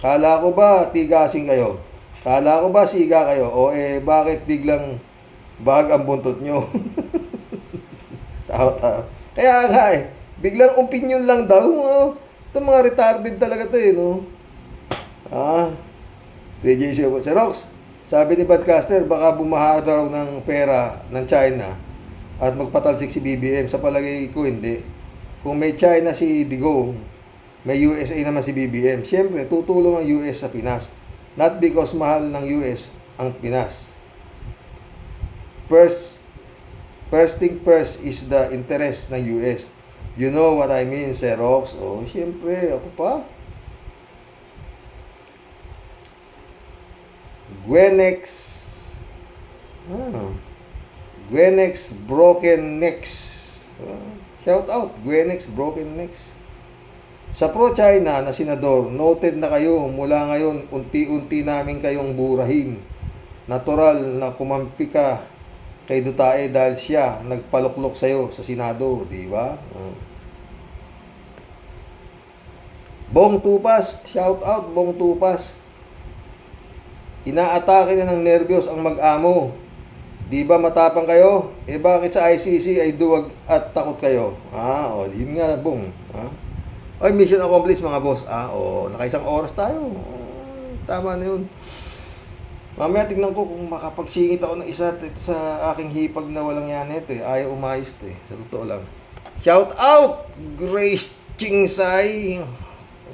S1: kala ko ba tigasing kayo? Kala ko ba siga kayo? O bakit biglang bag ang buntot nyo? Tawa-tawa. Kaya nga biglang opinion lang daw. Ito mga retarded talaga to eh, no? PJ si Rox, sabi ni Badcaster, baka bumaha daw ng pera ng China at magpatalsik si BBM. Sa palagay ko hindi. Kung may China si Digong, may USA naman si BBM. Siyempre, tutulong ang US sa Pinas. Not because mahal ng US ang Pinas. First thing first is the interest ng US. You know what I mean, Sir Rox? Oh, siyempre, ako pa. Gwenex Broken Necks. Shout out, Gwenex Broken Necks. Sa pro-China na senador, noted na kayo mula ngayon, unti-unti namin kayong burahin. Natural na kumampi ka kay Dutae dahil siya nagpaluklok sa'yo sa Senado, di ba? Bong Tupas, shout out Bong Tupas. Inaatake na ng nervyos ang mag-amo. Di ba matapang kayo? Bakit sa ICC ay duwag at takot kayo? Yun nga, Bong. Ay, mission accomplished mga boss. Nakaisang oras tayo. Tama na yun. Mamaya tignan ko kung makapagsingit ako ng isa sa aking hipag na walang yan ito eh. Ayaw umayos to eh. Sa totoo lang. Shout out! Grace Chingsay.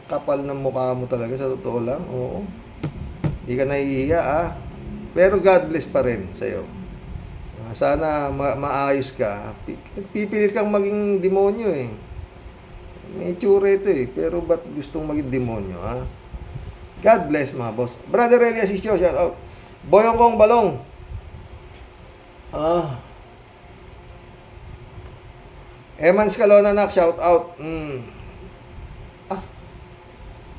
S1: Kapal ng mukha mo talaga sa totoo lang. Oo. Hindi ka nahihiya Pero God bless pa rin sa'yo. Sana maayos ka. Nagpipilit kang maging demonyo eh. May itsura ito eh. Pero ba't gustong maging demonyo God bless mga boss. Brother Elias Isyo, shout out. Boyong Kong Balong. Eman Scalona nak, shout out.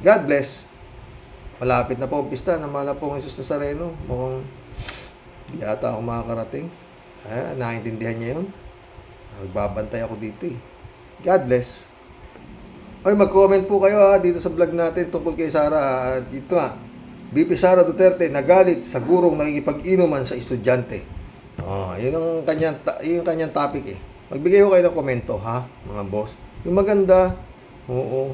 S1: God bless. Malapit na po ang pista. Namala po ang Jesus Nazareno. Mukhang di ata ako makakarating. Nakaintindihan niya yun. Magbabantay ako dito eh. God bless. Ay, mag-comment po kayo dito sa vlog natin tungkol kay Sara. Dito nga. BP Sara Duterte nagalit sa gurong nakikipag-inuman sa estudyante. Yun ang kanyang topic eh. Magbigay ko kayo ng komento mga boss. Yung maganda. Oo.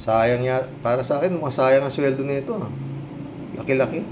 S1: Sayang para sa akin, mukhang sayang ang sweldo nito Laki-laki.